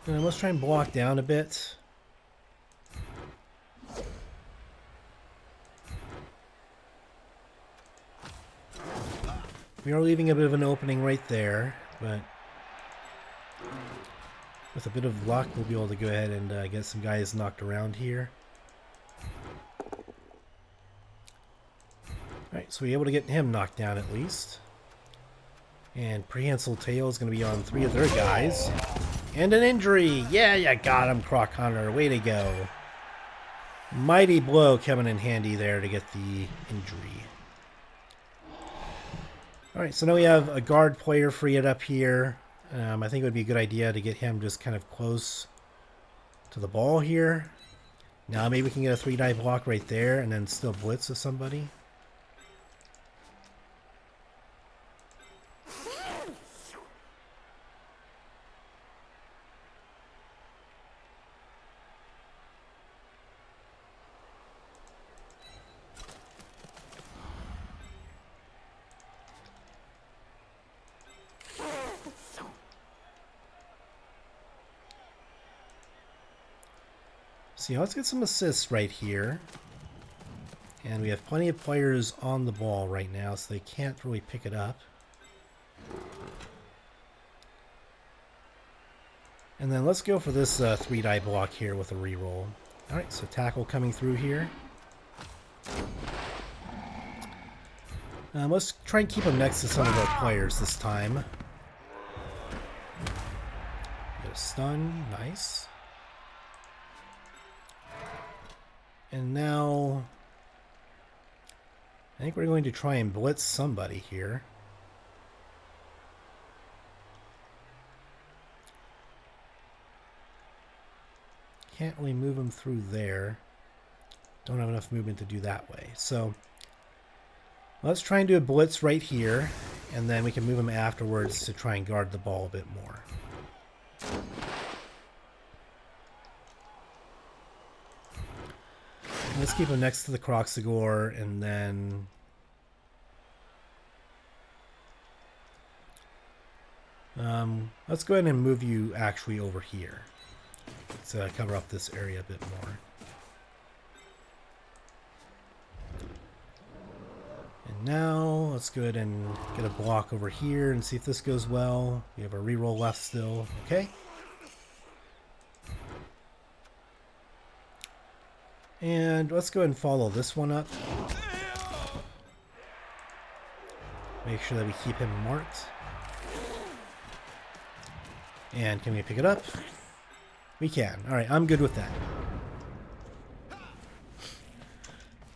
And let's try and block down a bit. We are leaving a bit of an opening right there, but with a bit of luck, we'll be able to go ahead and get some guys knocked around here. Alright, so we're able to get him knocked down at least. And Prehensile Tail is going to be on 3 of their guys. And an injury! Yeah, you got him, Croc Hunter. Way to go. Mighty blow coming in handy there to get the injury. Alright, so now we have a guard player freed up here. I think it would be a good idea to get him just kind of close to the ball here. Now maybe we can get a 3-die block right there and then still blitz with somebody. So yeah, let's get some assists right here. And we have plenty of players on the ball right now, so they can't really pick it up. And then let's go for this 3-die block here with a reroll. Alright, so tackle coming through here. Let's try and keep him next to some of our players this time. Get a stun, nice. And now, I think we're going to try and blitz somebody here. Can't really move him through there. Don't have enough movement to do that way. So, let's try and do a blitz right here, and then we can move him afterwards to try and guard the ball a bit more. Let's keep him next to the Kroxigor, and then let's go ahead and move you actually over here. Let's cover up this area a bit more. And now let's go ahead and get a block over here and see if this goes well. We have a reroll left still. Okay. And let's go ahead and follow this one up. Make sure that we keep him marked. And can we pick it up? We can. Alright, I'm good with that.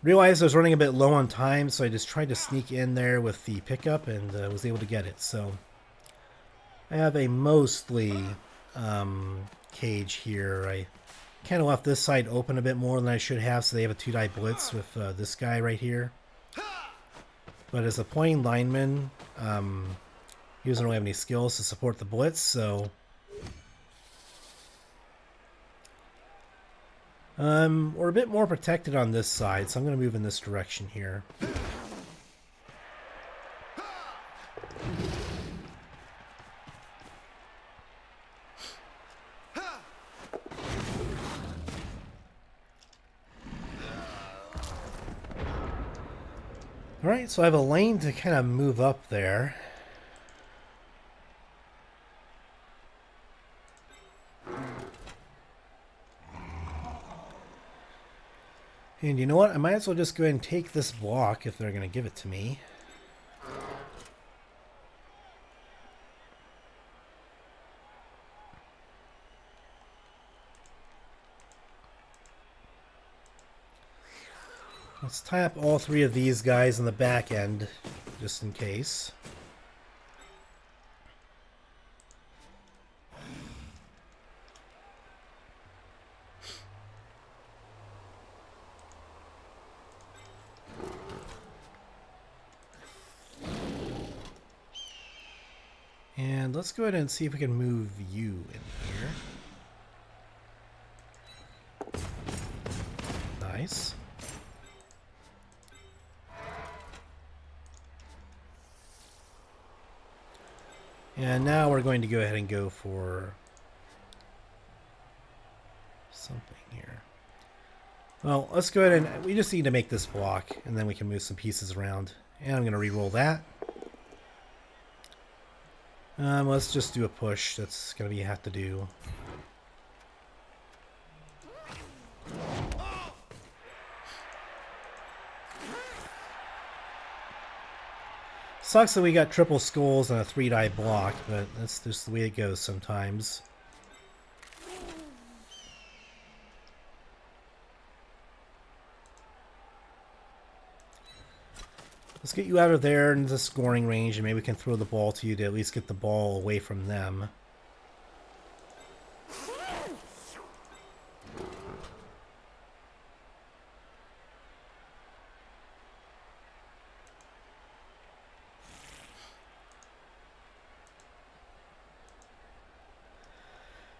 Realized I was running a bit low on time, so I just tried to sneak in there with the pickup and was able to get it. So I have a mostly cage here. I kind of left this side open a bit more than I should have, so they have a 2-die blitz with this guy right here. But as a playing lineman, he doesn't really have any skills to support the blitz, so we're a bit more protected on this side, so I'm going to move in this direction here. Alright, so I have a lane to kind of move up there. And you know what? I might as well just go ahead and take this block if they're going to give it to me. Let's tie up all 3 of these guys in the back end, just in case. And let's go ahead and see if we can move you in here. Nice. And now we're going to go ahead and go for something here. Well, let's go ahead and we just need to make this block, and then we can move some pieces around. And I'm going to re-roll that. Let's just do a push. That's going to be have to do. Sucks that we got triple skulls and a 3-die block, but that's just the way it goes sometimes. Let's get you out of there into scoring range, and maybe we can throw the ball to you to at least get the ball away from them.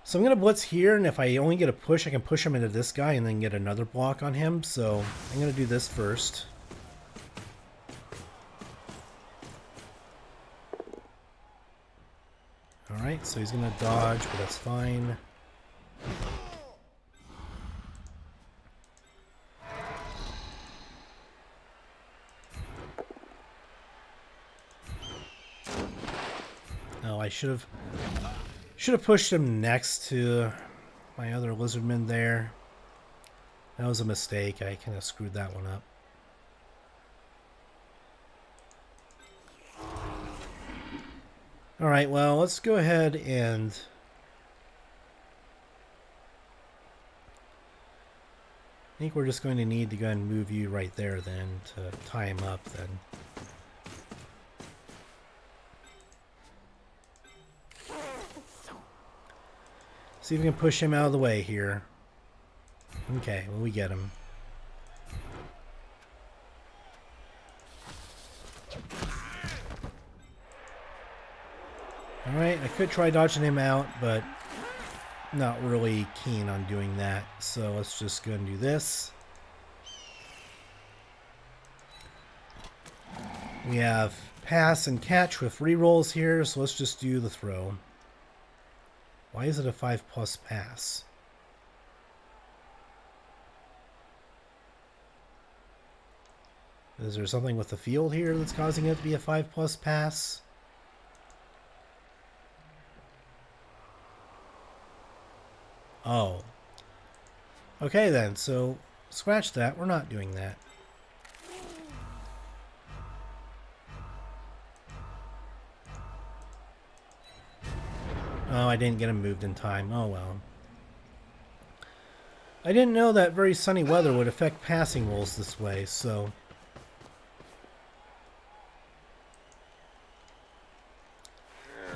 So I'm going to blitz here, and if I only get a push, I can push him into this guy and then get another block on him. So I'm going to do this first. Alright, so he's going to dodge, but that's fine. Oh, I should have pushed him next to my other Lizardman there. That was a mistake. I kind of screwed that one up. Alright, well, let's go ahead and... I think we're just going to need to go and move you right there then to tie him up then. See if we can push him out of the way here. Okay, well, we get him. Alright, I could try dodging him out, but not really keen on doing that. So let's just go and do this. We have pass and catch with rerolls here, so let's just do the throw. Why is it a 5+ pass? Is there something with the field here that's causing it to be a 5+ pass? Oh. Okay then, so scratch that. We're not doing that. Oh, I didn't get him moved in time. Oh well. I didn't know that very sunny weather would affect passing rolls this way, so...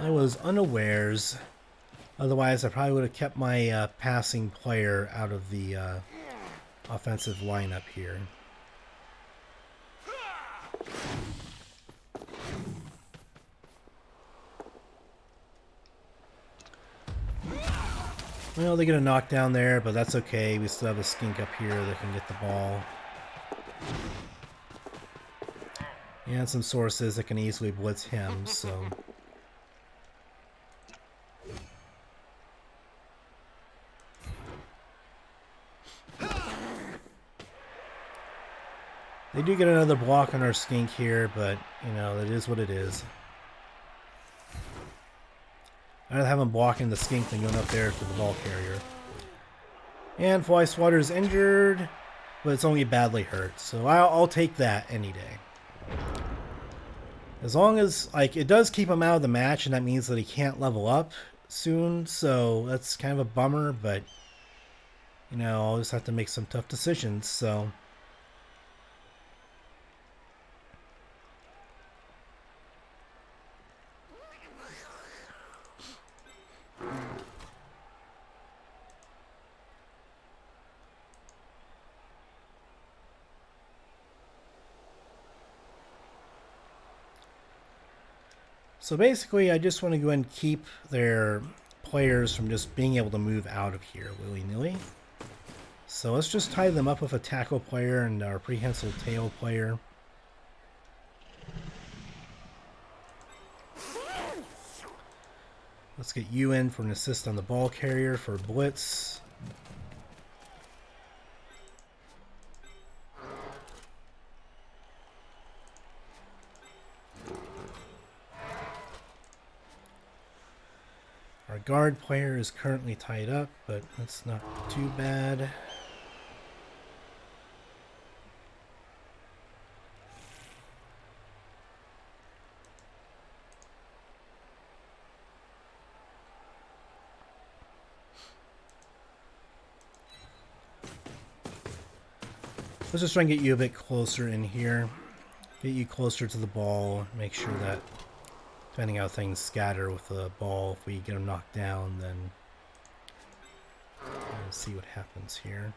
I was unawares. Otherwise, I probably would have kept my passing player out of the offensive lineup here. Well, they get a knockdown there, but that's okay. We still have a Skink up here that can get the ball. And some sources that can easily blitz him, so... They do get another block on our Skink here, but, you know, it is what it is. I'd rather have him blocking the Skink than going up there for the ball carrier. And Swatter is injured, but it's only badly hurt, so I'll take that any day. As long as, like, it does keep him out of the match, and that means that he can't level up soon, so that's kind of a bummer, but, you know, I'll just have to make some tough decisions, so... So basically, I just want to go ahead and keep their players from just being able to move out of here willy-nilly. So let's just tie them up with a tackle player and our prehensile tail player. Let's get you in for an assist on the ball carrier for blitz. Our guard player is currently tied up, but that's not too bad. Let's just try and get you a bit closer in here. Get you closer to the ball. Make sure that, depending how things scatter with the ball, if we get them knocked down, then let's see what happens here.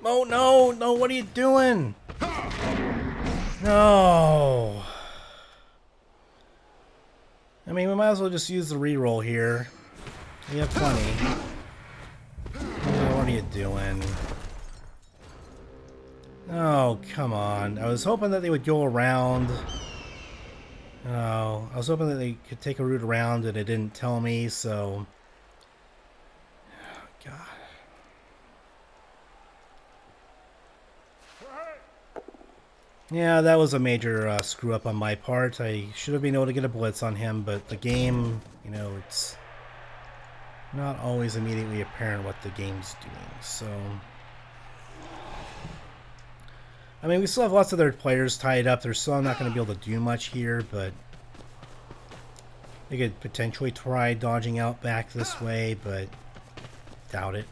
Oh no, no, what are you doing? No. I mean, we might as well just use the reroll here. We have plenty. Oh, what are you doing? Oh, come on. I was hoping that they would go around. Oh, I was hoping that they could take a route around and it didn't tell me, so... Oh, God. Yeah, that was a major screw up on my part. I should have been able to get a blitz on him, but the game, you know, it's not always immediately apparent what the game's doing, so... I mean, we still have lots of their players tied up. They're still not going to be able to do much here, but they could potentially try dodging out back this way, but doubt it.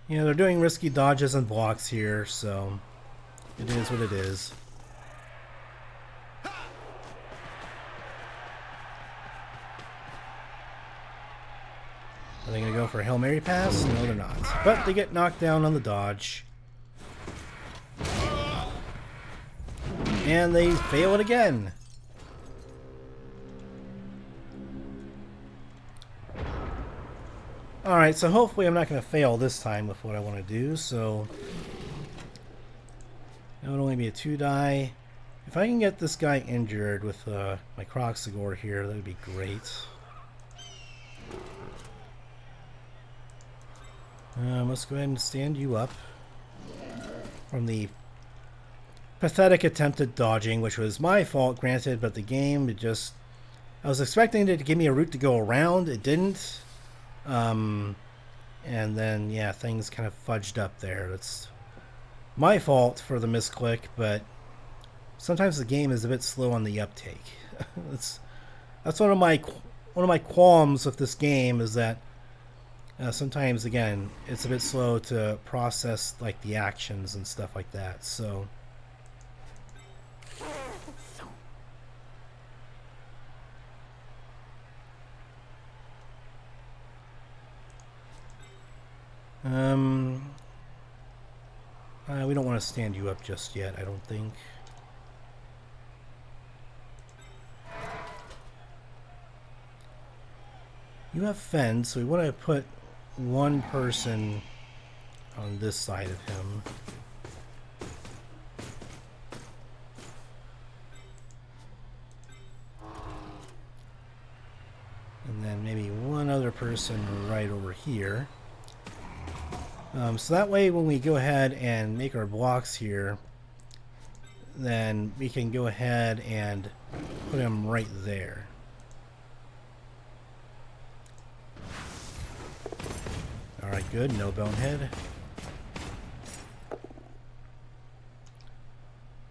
You know, they're doing risky dodges and blocks here, so it is what it is. Are they going to go for a Hail Mary pass? No, they're not. But they get knocked down on the dodge. And they fail it again. Alright, so hopefully I'm not going to fail this time with what I want to do, so... It would only be a 2-die. If I can get this guy injured with my Kroxigor here, that would be great. Let's go ahead and stand you up from the pathetic attempt at dodging, which was my fault, granted, but the game, it just... I was expecting it to give me a route to go around, it didn't. And then, yeah, things kind of fudged up there. It's my fault for the misclick, but sometimes the game is a bit slow on the uptake. That's one of my qualms with this game, is that sometimes, again, it's a bit slow to process like the actions and stuff like that. So we don't want to stand you up just yet, I don't think. You have fence, so we want to put one person on this side of him. And then maybe one other person right over here. So that way when we go ahead and make our blocks here, then we can go ahead and put them right there. Alright, good. No bonehead.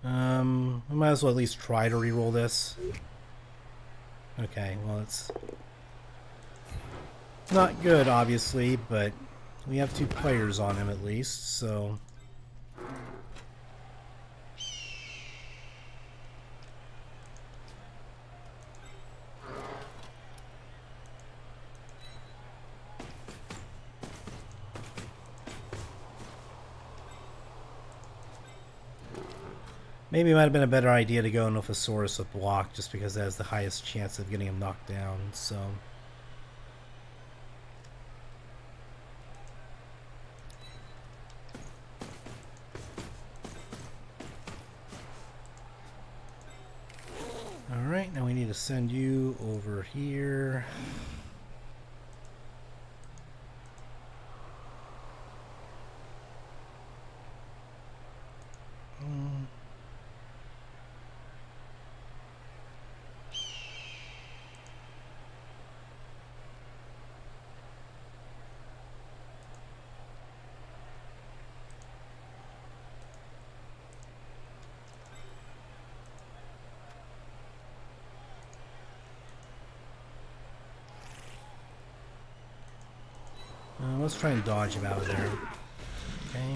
We might as well at least try to reroll this. Okay, well it's not good, obviously, but we have 2 players on him at least, so... Maybe it might have been a better idea to go in with a Saurus with block, just because it has the highest chance of getting him knocked down, so... Alright, now we need to send you over here. Let's try and dodge him out of there. Okay.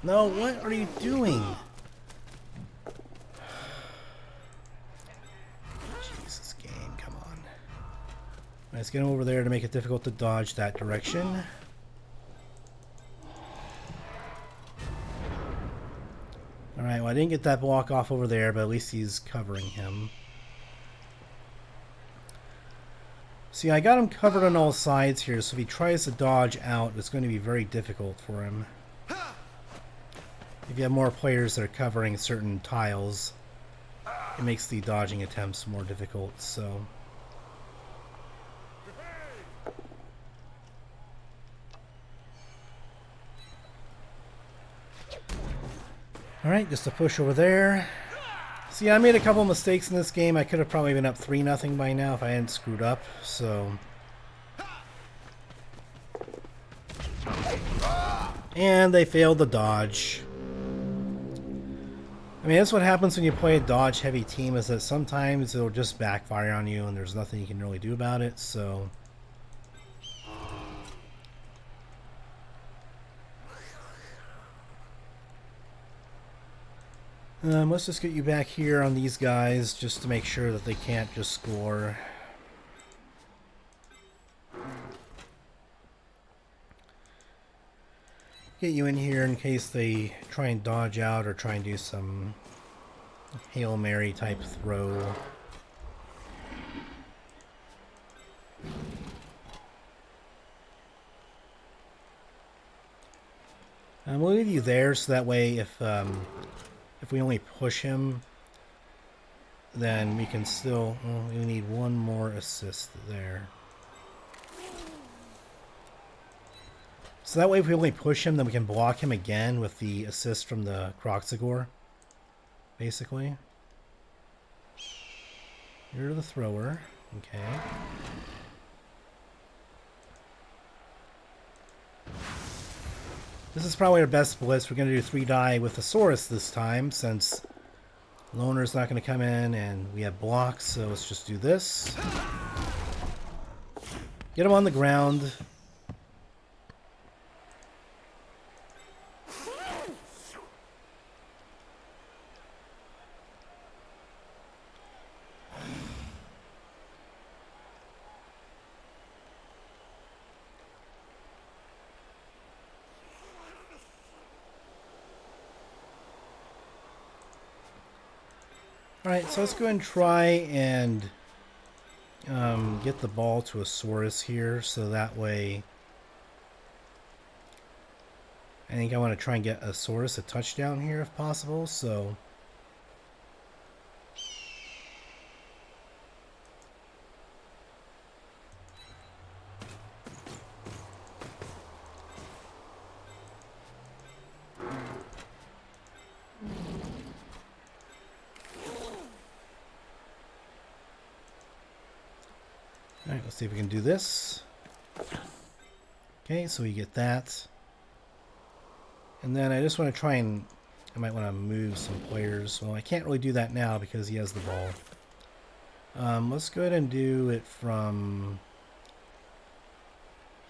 No, what are you doing? Jesus, game, come on. Let's get him over there to make it difficult to dodge that direction. Alright, well I didn't get that block off over there, but at least he's covering him. See, I got him covered on all sides here, so if he tries to dodge out, it's going to be very difficult for him. If you have more players that are covering certain tiles, it makes the dodging attempts more difficult, so... Alright, just a push over there. See, I made a couple mistakes in this game. I could have probably been up 3-0 by now if I hadn't screwed up, so... And they failed the dodge. I mean, that's what happens when you play a dodge-heavy team, is that sometimes it'll just backfire on you and there's nothing you can really do about it, so... Let's just get you back here on these guys just to make sure that they can't just score. Get you in here in case they try and dodge out or try and do some Hail Mary type throw. We'll leave you there so that way if we only push him, then we can still... Well, we need one more assist there. So that way if we only push him, then we can block him again with the assist from the Kroxigor, basically. You're the thrower. Okay. This is probably our best blitz. We're going to do 3 die with the Saurus this time, since Loner's not going to come in and we have blocks, so let's just do this. Get him on the ground. Alright, so let's go ahead and try and get the ball to a Saurus here, so that way I think I want to try and get a Saurus a touchdown here if possible, so... Alright, let's see if we can do this. Okay, so we get that. And then I just want to try and... I might want to move some players. Well, I can't really do that now because he has the ball. Let's go ahead and do it from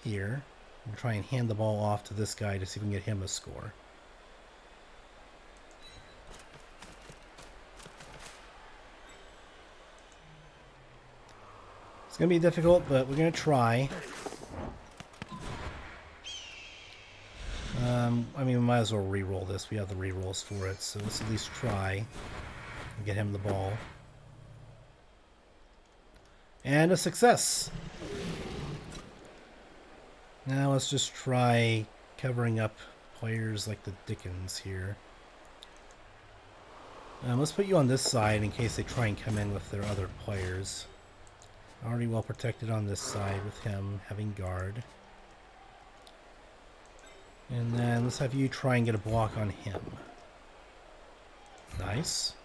here. And try and hand the ball off to this guy to see if we can get him a score. It's going to be difficult, but we're going to try. I mean, we might as well re-roll this. We have the re-rolls for it, so let's at least try and get him the ball. And a success! Now let's just try covering up players like the Dickens here. Let's put you on this side in case they try and come in with their other players. Already well protected on this side with him having guard. And then let's have you try and get a block on him. Nice.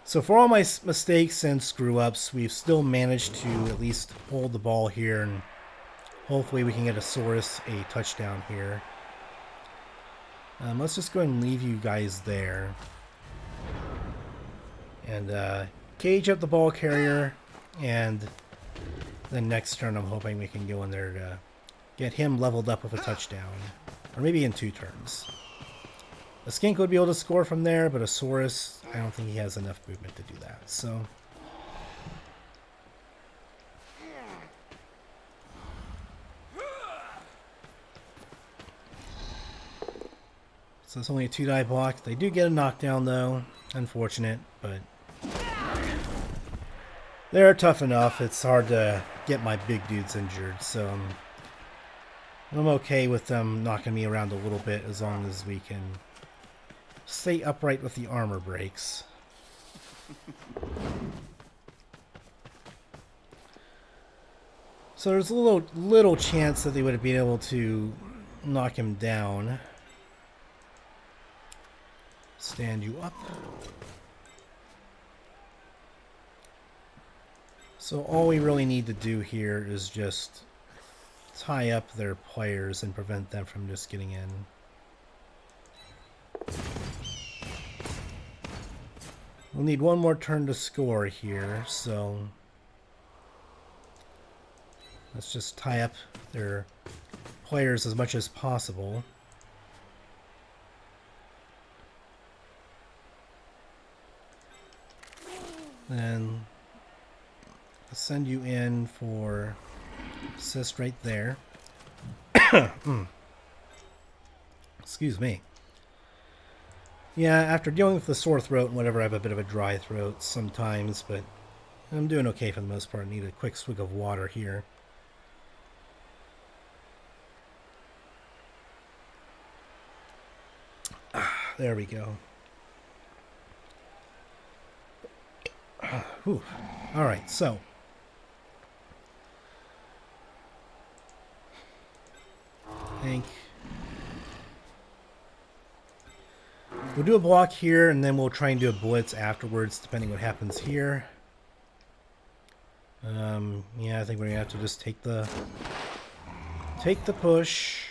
So for all my mistakes and screw-ups, we've still managed to at least hold the ball here, and hopefully we can get a Saurus a touchdown here. Let's just go ahead and leave you guys there. And cage up the ball carrier, and then next turn I'm hoping we can go in there to get him leveled up with a touchdown. Or maybe in 2 turns. A Skink would be able to score from there, but a Saurus, I don't think he has enough movement to do that. So it's only a 2-die block. They do get a knockdown though. Unfortunate, but they're tough enough. It's hard to get my big dudes injured, so I'm okay with them knocking me around a little bit as long as we can stay upright with the armor breaks. So there's a little chance that they would have been able to knock him down. Stand you up. So all we really need to do here is just tie up their players and prevent them from just getting in. We'll need one more turn to score here, so let's just tie up their players as much as possible. Then I'll send you in for assist right there. Excuse me. Yeah, after dealing with the sore throat and whatever, I have a bit of a dry throat sometimes, but I'm doing okay for the most part. I need a quick swig of water here. There we go. Alright, so I think we'll do a block here, and then we'll try and do a blitz afterwards, depending what happens here. Yeah, I think we're gonna have to just take the push.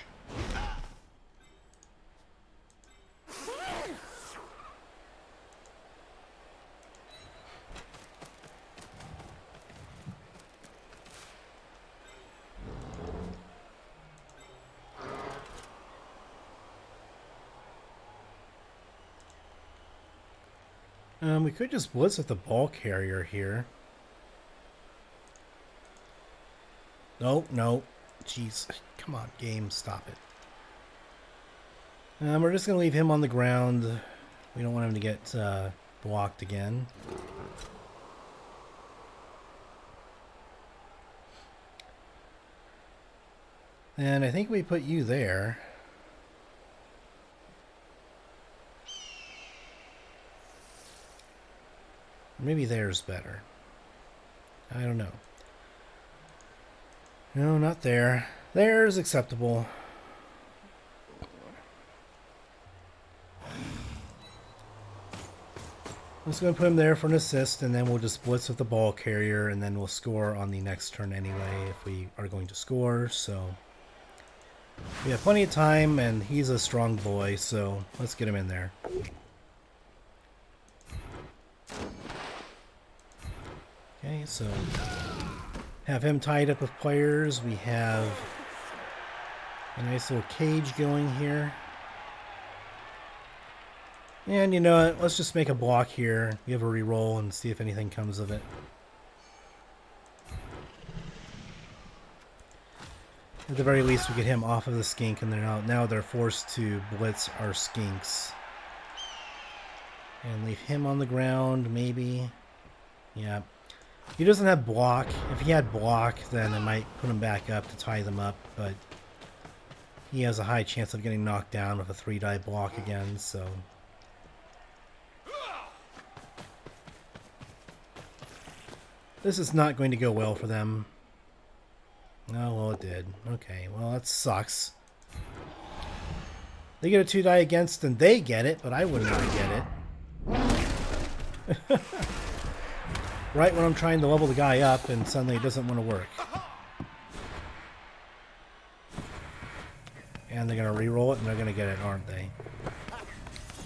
We could just blitz with the ball carrier here. Nope, nope. Jeez. Come on, game. Stop it. We're just going to leave him on the ground. We don't want him to get blocked again. And I think we put you there. Maybe there's better. I don't know. No, not there. There's acceptable. I'm just going to put him there for an assist, and then we'll just blitz with the ball carrier, and then we'll score on the next turn anyway if we are going to score. So we have plenty of time, and he's a strong boy, so let's get him in there. Okay, so have him tied up with players. We have a nice little cage going here. And you know what, let's just make a block here, give a reroll, and see if anything comes of it. At the very least, we get him off of the skink, and now they're forced to blitz our skinks. And leave him on the ground, maybe. Yeah. He doesn't have block. If he had block, then I might put him back up to tie them up, but he has a high chance of getting knocked down with a 3-die block again, so... This is not going to go well for them. Oh, well, it did. Okay, well, that sucks. They get a 2-die against, and they get it, but I would not get it. Right when I'm trying to level the guy up, and suddenly it doesn't want to work. And they're going to reroll it, and they're going to get it, aren't they?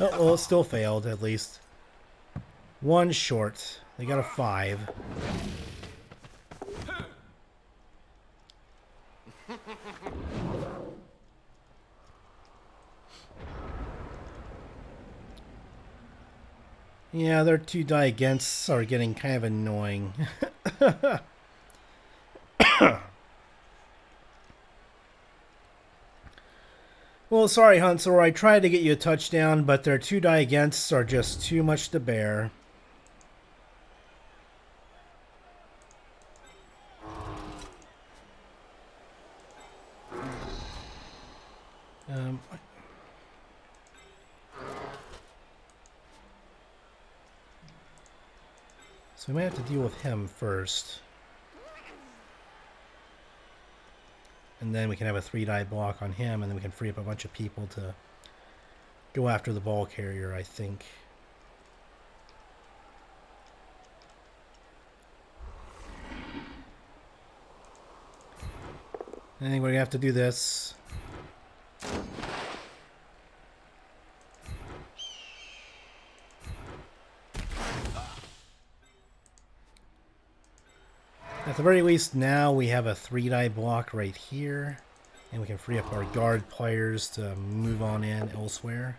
Oh, well, it still failed, at least. One short. They got a 5. Yeah, their 2-die against are getting kind of annoying. Well, sorry, Huntzor. I tried to get you a touchdown, but their 2-die against are just too much to bear. So we might have to deal with him first. And then we can have a 3-die block on him, and then we can free up a bunch of people to go after the ball carrier, I think. I think we're going to have to do this. At the very least, now we have a 3-die block right here, and we can free up our guard players to move on in elsewhere.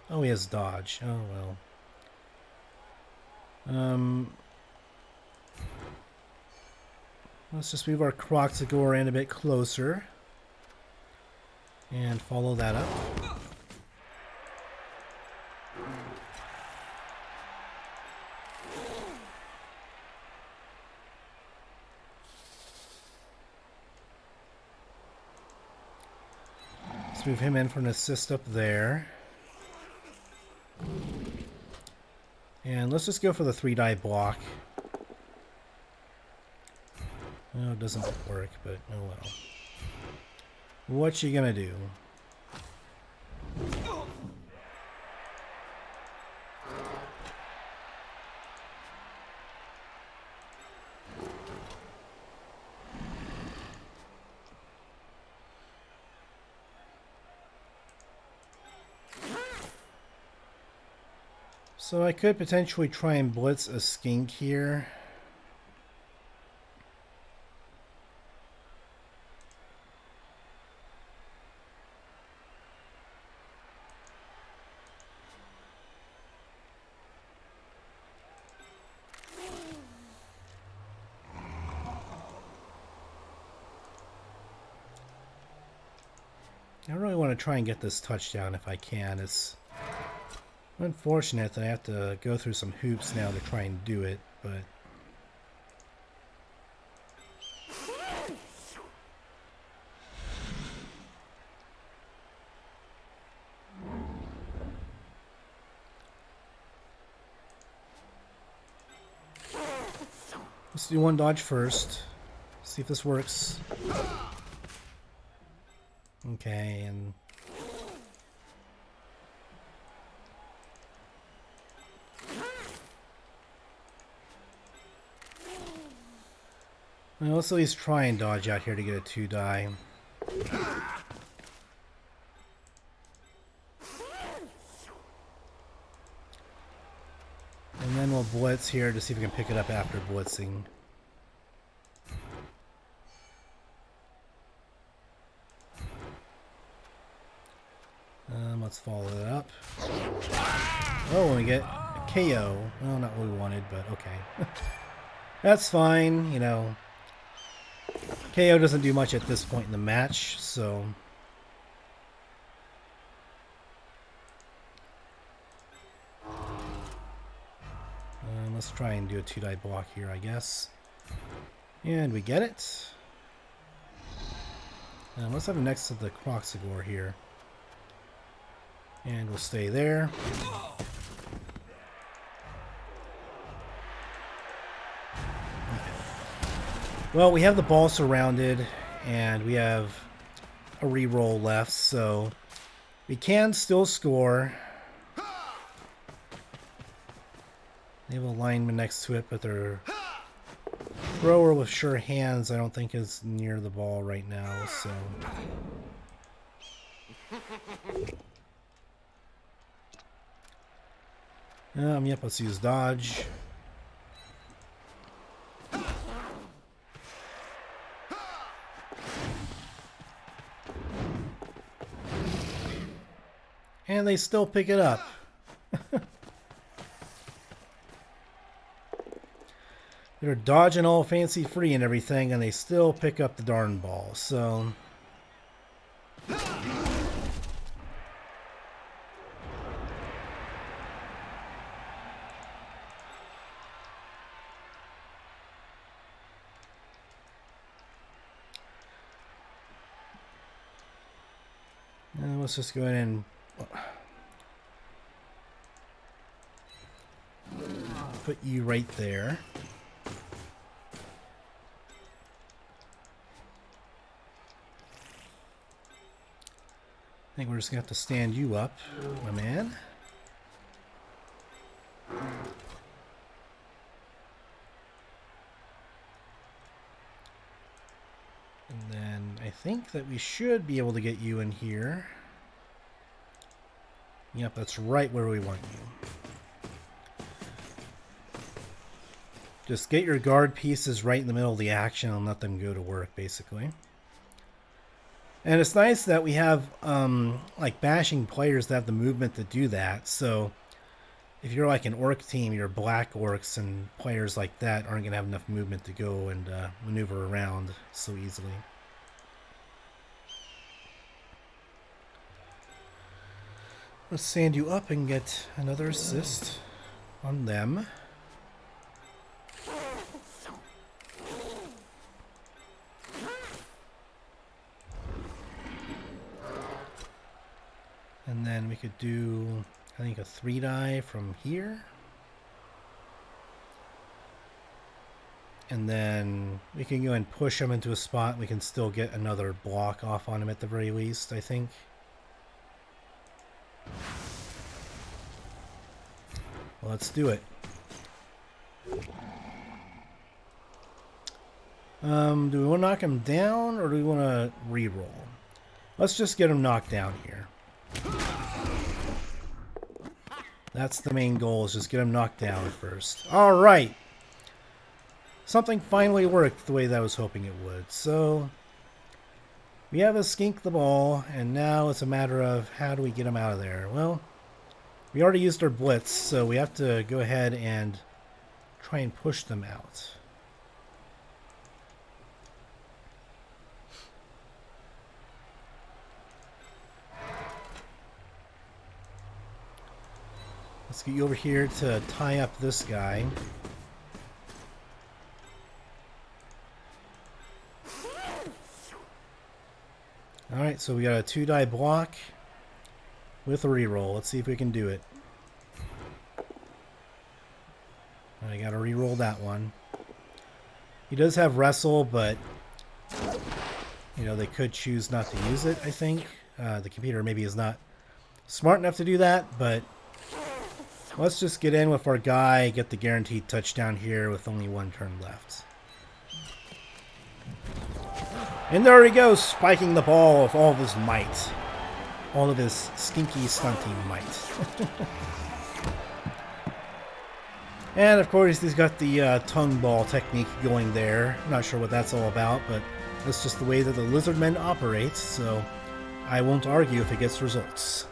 Oh, he has dodge. Oh, well. Let's just move our Kroxigor in a bit closer and follow that up. Let's move him in for an assist up there. And let's just go for the 3-die block. Oh, it doesn't work, but oh well. What you gonna do? So I could potentially try and blitz a skink here. I really want to try and get this touchdown if I can. It's unfortunate that I have to go through some hoops now to try and do it, but let's do one dodge first. See if this works. Okay, and Well, let's at least try and dodge out here to get a 2-die. And then we'll blitz here to see if we can pick it up after blitzing. Let's follow it up. Oh, and we get a KO. Well, not what we wanted, but okay. That's fine, you know. KO doesn't do much at this point in the match, so... let's try and do a 2-die block here, I guess. And we get it. Let's have it next to the Kroxigor here. And we'll stay there. Well, we have the ball surrounded, and we have a reroll left, so we can still score. They have a lineman next to it, but their thrower with sure hands I don't think is near the ball right now, so... yep, let's use dodge. And they still pick it up. They're dodging all fancy free and everything, and they still pick up the darn ball, so... let's just go in and put you right there. I think we're just gonna have to stand you up, my man. And then I think that we should be able to get you in here. Yep, that's right where we want you. Just get your guard pieces right in the middle of the action and let them go to work, basically. And it's nice that we have, like, bashing players that have the movement to do that. So, if you're like an orc team, your black orcs and players like that aren't going to have enough movement to go and maneuver around so easily. Let's sand you up and get another assist on them. And then we could do, I think, a 3-die from here. And then we can go and push him into a spot. We can still get another block off on him at the very least, I think. Well, let's do it. Do we want to knock him down, or do we want to re-roll? Let's just get him knocked down here. That's the main goal, is just get him knocked down first. Alright! Something finally worked the way that I was hoping it would. So, we have a Skink the ball, and now it's a matter of how do we get him out of there? Well, we already used our blitz, so we have to go ahead and try and push them out. Let's get you over here to tie up this guy. Alright, so we got a 2-die block with a reroll. Let's see if we can do it. I gotta reroll that one. He does have wrestle, but you know, they could choose not to use it, I think. The computer maybe is not smart enough to do that, but let's just get in with our guy, get the guaranteed touchdown here with only one turn left. And there he goes, spiking the ball with all of his might. All of his skinky, stunting might. And of course he's got the tongue ball technique going there. Not sure what that's all about, but that's just the way that the Lizardman operates, so I won't argue if it gets results.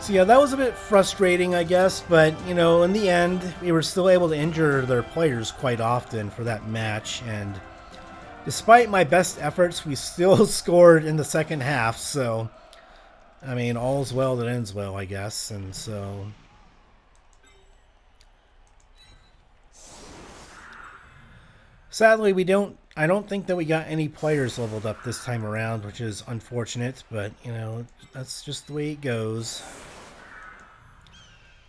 So yeah, that was a bit frustrating, I guess, but, you know, in the end, we were still able to injure their players quite often for that match, and despite my best efforts, we still scored in the second half, so, I mean, all's well that ends well, I guess, and so... Sadly, I don't think that we got any players leveled up this time around, which is unfortunate, but, you know, that's just the way it goes.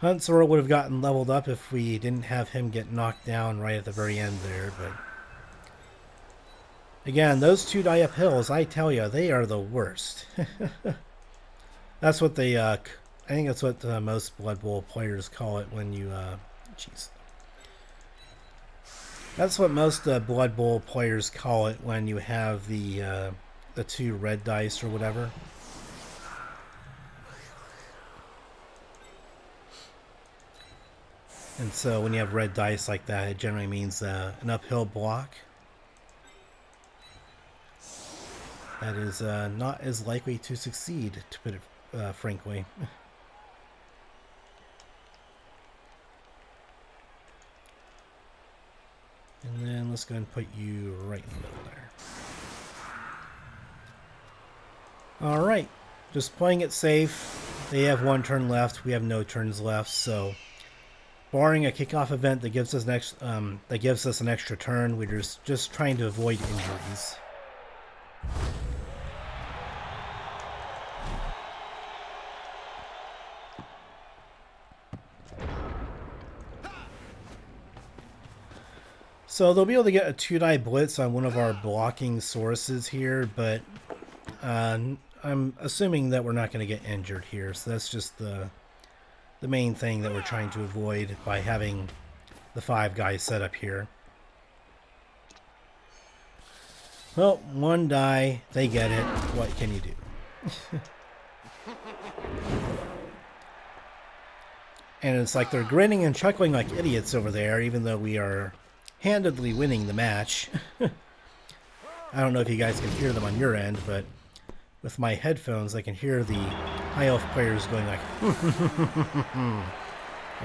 Huntzor would have gotten leveled up if we didn't have him get knocked down right at the very end there, but... Again, those 2 die up hills, I tell you, they are the worst. That's what they, I think that's what most Blood Bowl players call it when you, jeez. That's what most Blood Bowl players call it when you have the 2 red dice or whatever. And so when you have red dice like that, it generally means an uphill block. That is not as likely to succeed, to put it frankly. And then let's go ahead and put you right in the middle there. Alright, just playing it safe. They have 1 turn left, we have no turns left, so barring a kickoff event that gives us an extra turn, we're just trying to avoid injuries. So they'll be able to get a 2-die blitz on one of our blocking Sauruses here, but I'm assuming that we're not going to get injured here, so that's just the main thing that we're trying to avoid by having the 5 guys set up here. Well, 1 die, they get it. What can you do? And it's like they're grinning and chuckling like idiots over there, even though we are handedly winning the match. I don't know if you guys can hear them on your end, but with my headphones I can hear the high elf players going like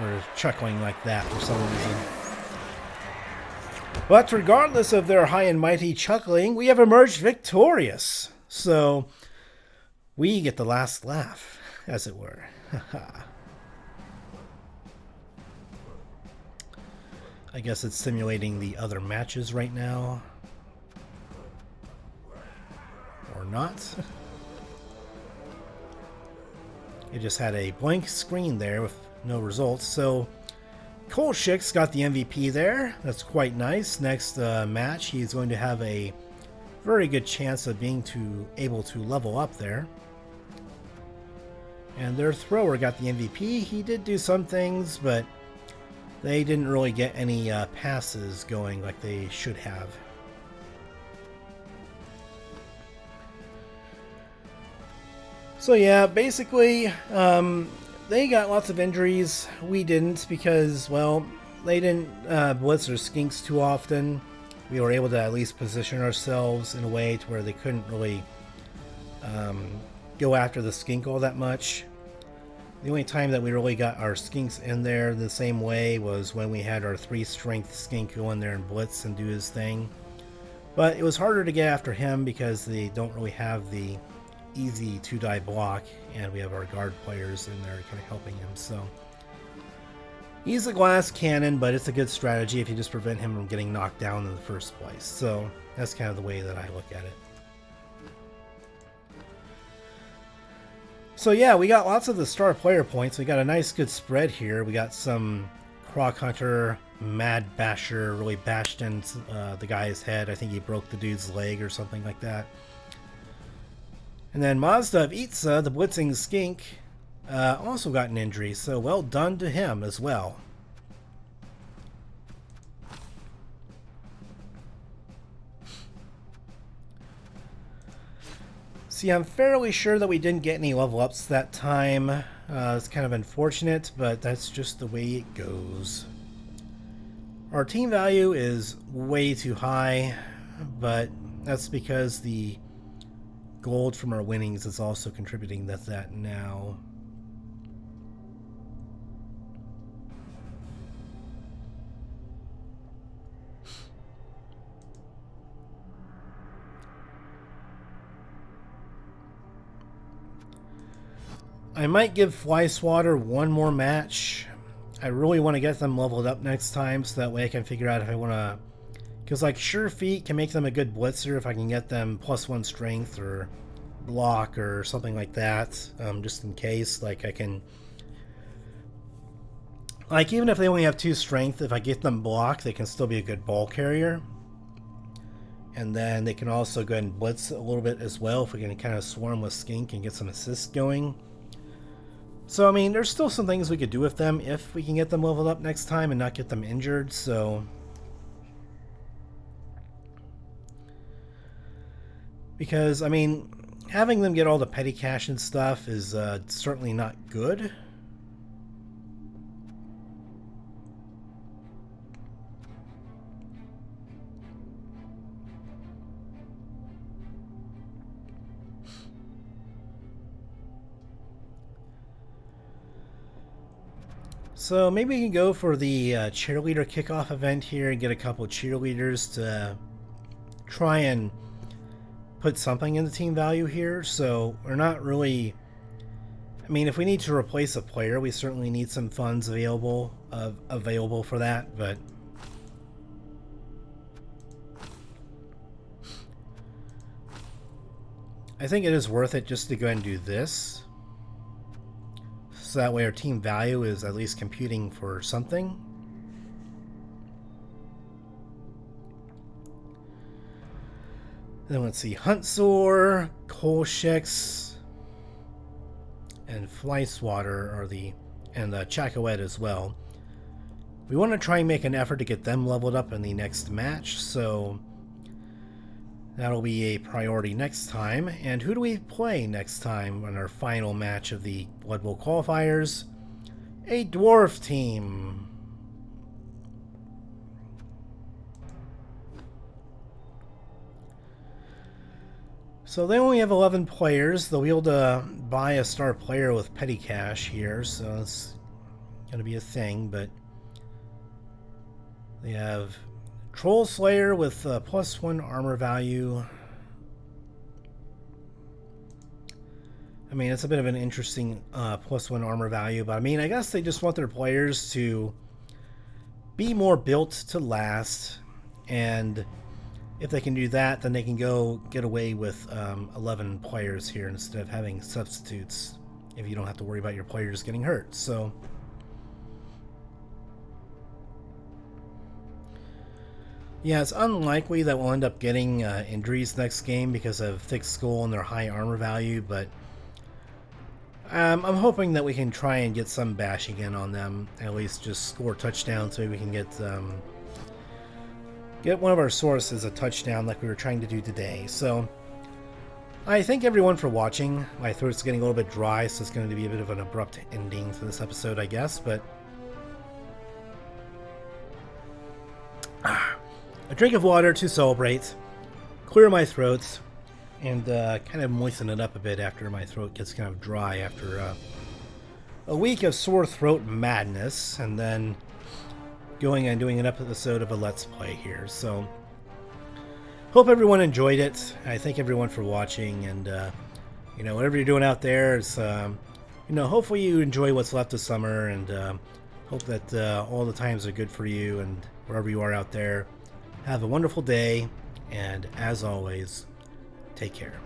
or chuckling like that for some reason. But regardless of their high and mighty chuckling, we have emerged victorious. So we get the last laugh, as it were. I guess it's simulating the other matches right now. Or not. It just had a blank screen there with no results. So Coalshix got the MVP there. That's quite nice. Next match, he's going to have a very good chance of being able to level up there. And their thrower got the MVP. He did do some things, but they didn't really get any passes going like they should have. So yeah, basically, they got lots of injuries. We didn't because, well, they didn't blitz their skinks too often. We were able to at least position ourselves in a way to where they couldn't really go after the skink all that much. The only time that we really got our skinks in there the same way was when we had our 3-strength skink go in there and blitz and do his thing. But it was harder to get after him because they don't really have the easy 2-die block, and we have our guard players in there kind of helping him. So he's a glass cannon, but it's a good strategy if you just prevent him from getting knocked down in the first place. So that's kind of the way that I look at it. So yeah, we got lots of the star player points. We got a nice good spread here. We got some Croc Hunter, Mad Basher, really bashed in the guy's head. I think he broke the dude's leg or something like that. And then Mazda of Itza, the blitzing skink, also got an injury, so well done to him as well. See, I'm fairly sure that we didn't get any level ups that time. It's kind of unfortunate, but that's just the way it goes. Our team value is way too high, but that's because the gold from our winnings is also contributing to that now. I might give Swatter one more match. I really want to get them leveled up next time, so that way I can figure out if I want to... Because, like, Sure Feet can make them a good blitzer if I can get them +1 strength or block or something like that, just in case. Like, I can... Like, even if they only have 2 strength, if I get them block, they can still be a good ball carrier. And then they can also go ahead and blitz a little bit as well if we can kind of swarm with Skink and get some assists going. So, I mean, there's still some things we could do with them if we can get them leveled up next time and not get them injured, so... Because, I mean, having them get all the petty cash and stuff is certainly not good. So maybe we can go for the cheerleader kickoff event here and get a couple of cheerleaders to try and put something in the team value here. So we're not really... I mean, if we need to replace a player, we certainly need some funds available for that, but... I think it is worth it just to go ahead and do this. So that way our team value is at least computing for something. Then let's see, Huntzor, Coalshix, and Swatter are and Chaqkoet as well. We want to try and make an effort to get them leveled up in the next match, so that'll be a priority next time. And who do we play next time on our final match of the Blood Bowl qualifiers? A dwarf team. So they only have 11 players. They'll be able to buy a star player with petty cash here, so it's going to be a thing, but they have Troll Slayer with +1 armor value. I mean, it's a bit of an interesting +1 armor value, but I mean, I guess they just want their players to be more built to last, and if they can do that, then they can go get away with 11 players here instead of having substitutes, if you don't have to worry about your players getting hurt. So yeah, it's unlikely that we'll end up getting injuries next game because of thick skull and their high armor value, but I'm hoping that we can try and get some bashing in on them, at least just score touchdowns so maybe we can get one of our sources a touchdown like we were trying to do today. So I thank everyone for watching. My throat's getting a little bit dry, so it's going to be a bit of an abrupt ending to this episode, I guess, but a drink of water to celebrate, clear my throat, and kind of moisten it up a bit after my throat gets kind of dry after a week of sore throat madness, and then going and doing an episode of a Let's Play here. So hope everyone enjoyed it. I thank everyone for watching, and you know, whatever you're doing out there, it's you know, hopefully you enjoy what's left of summer, and hope that all the times are good for you, and wherever you are out there, have a wonderful day, and as always, take care.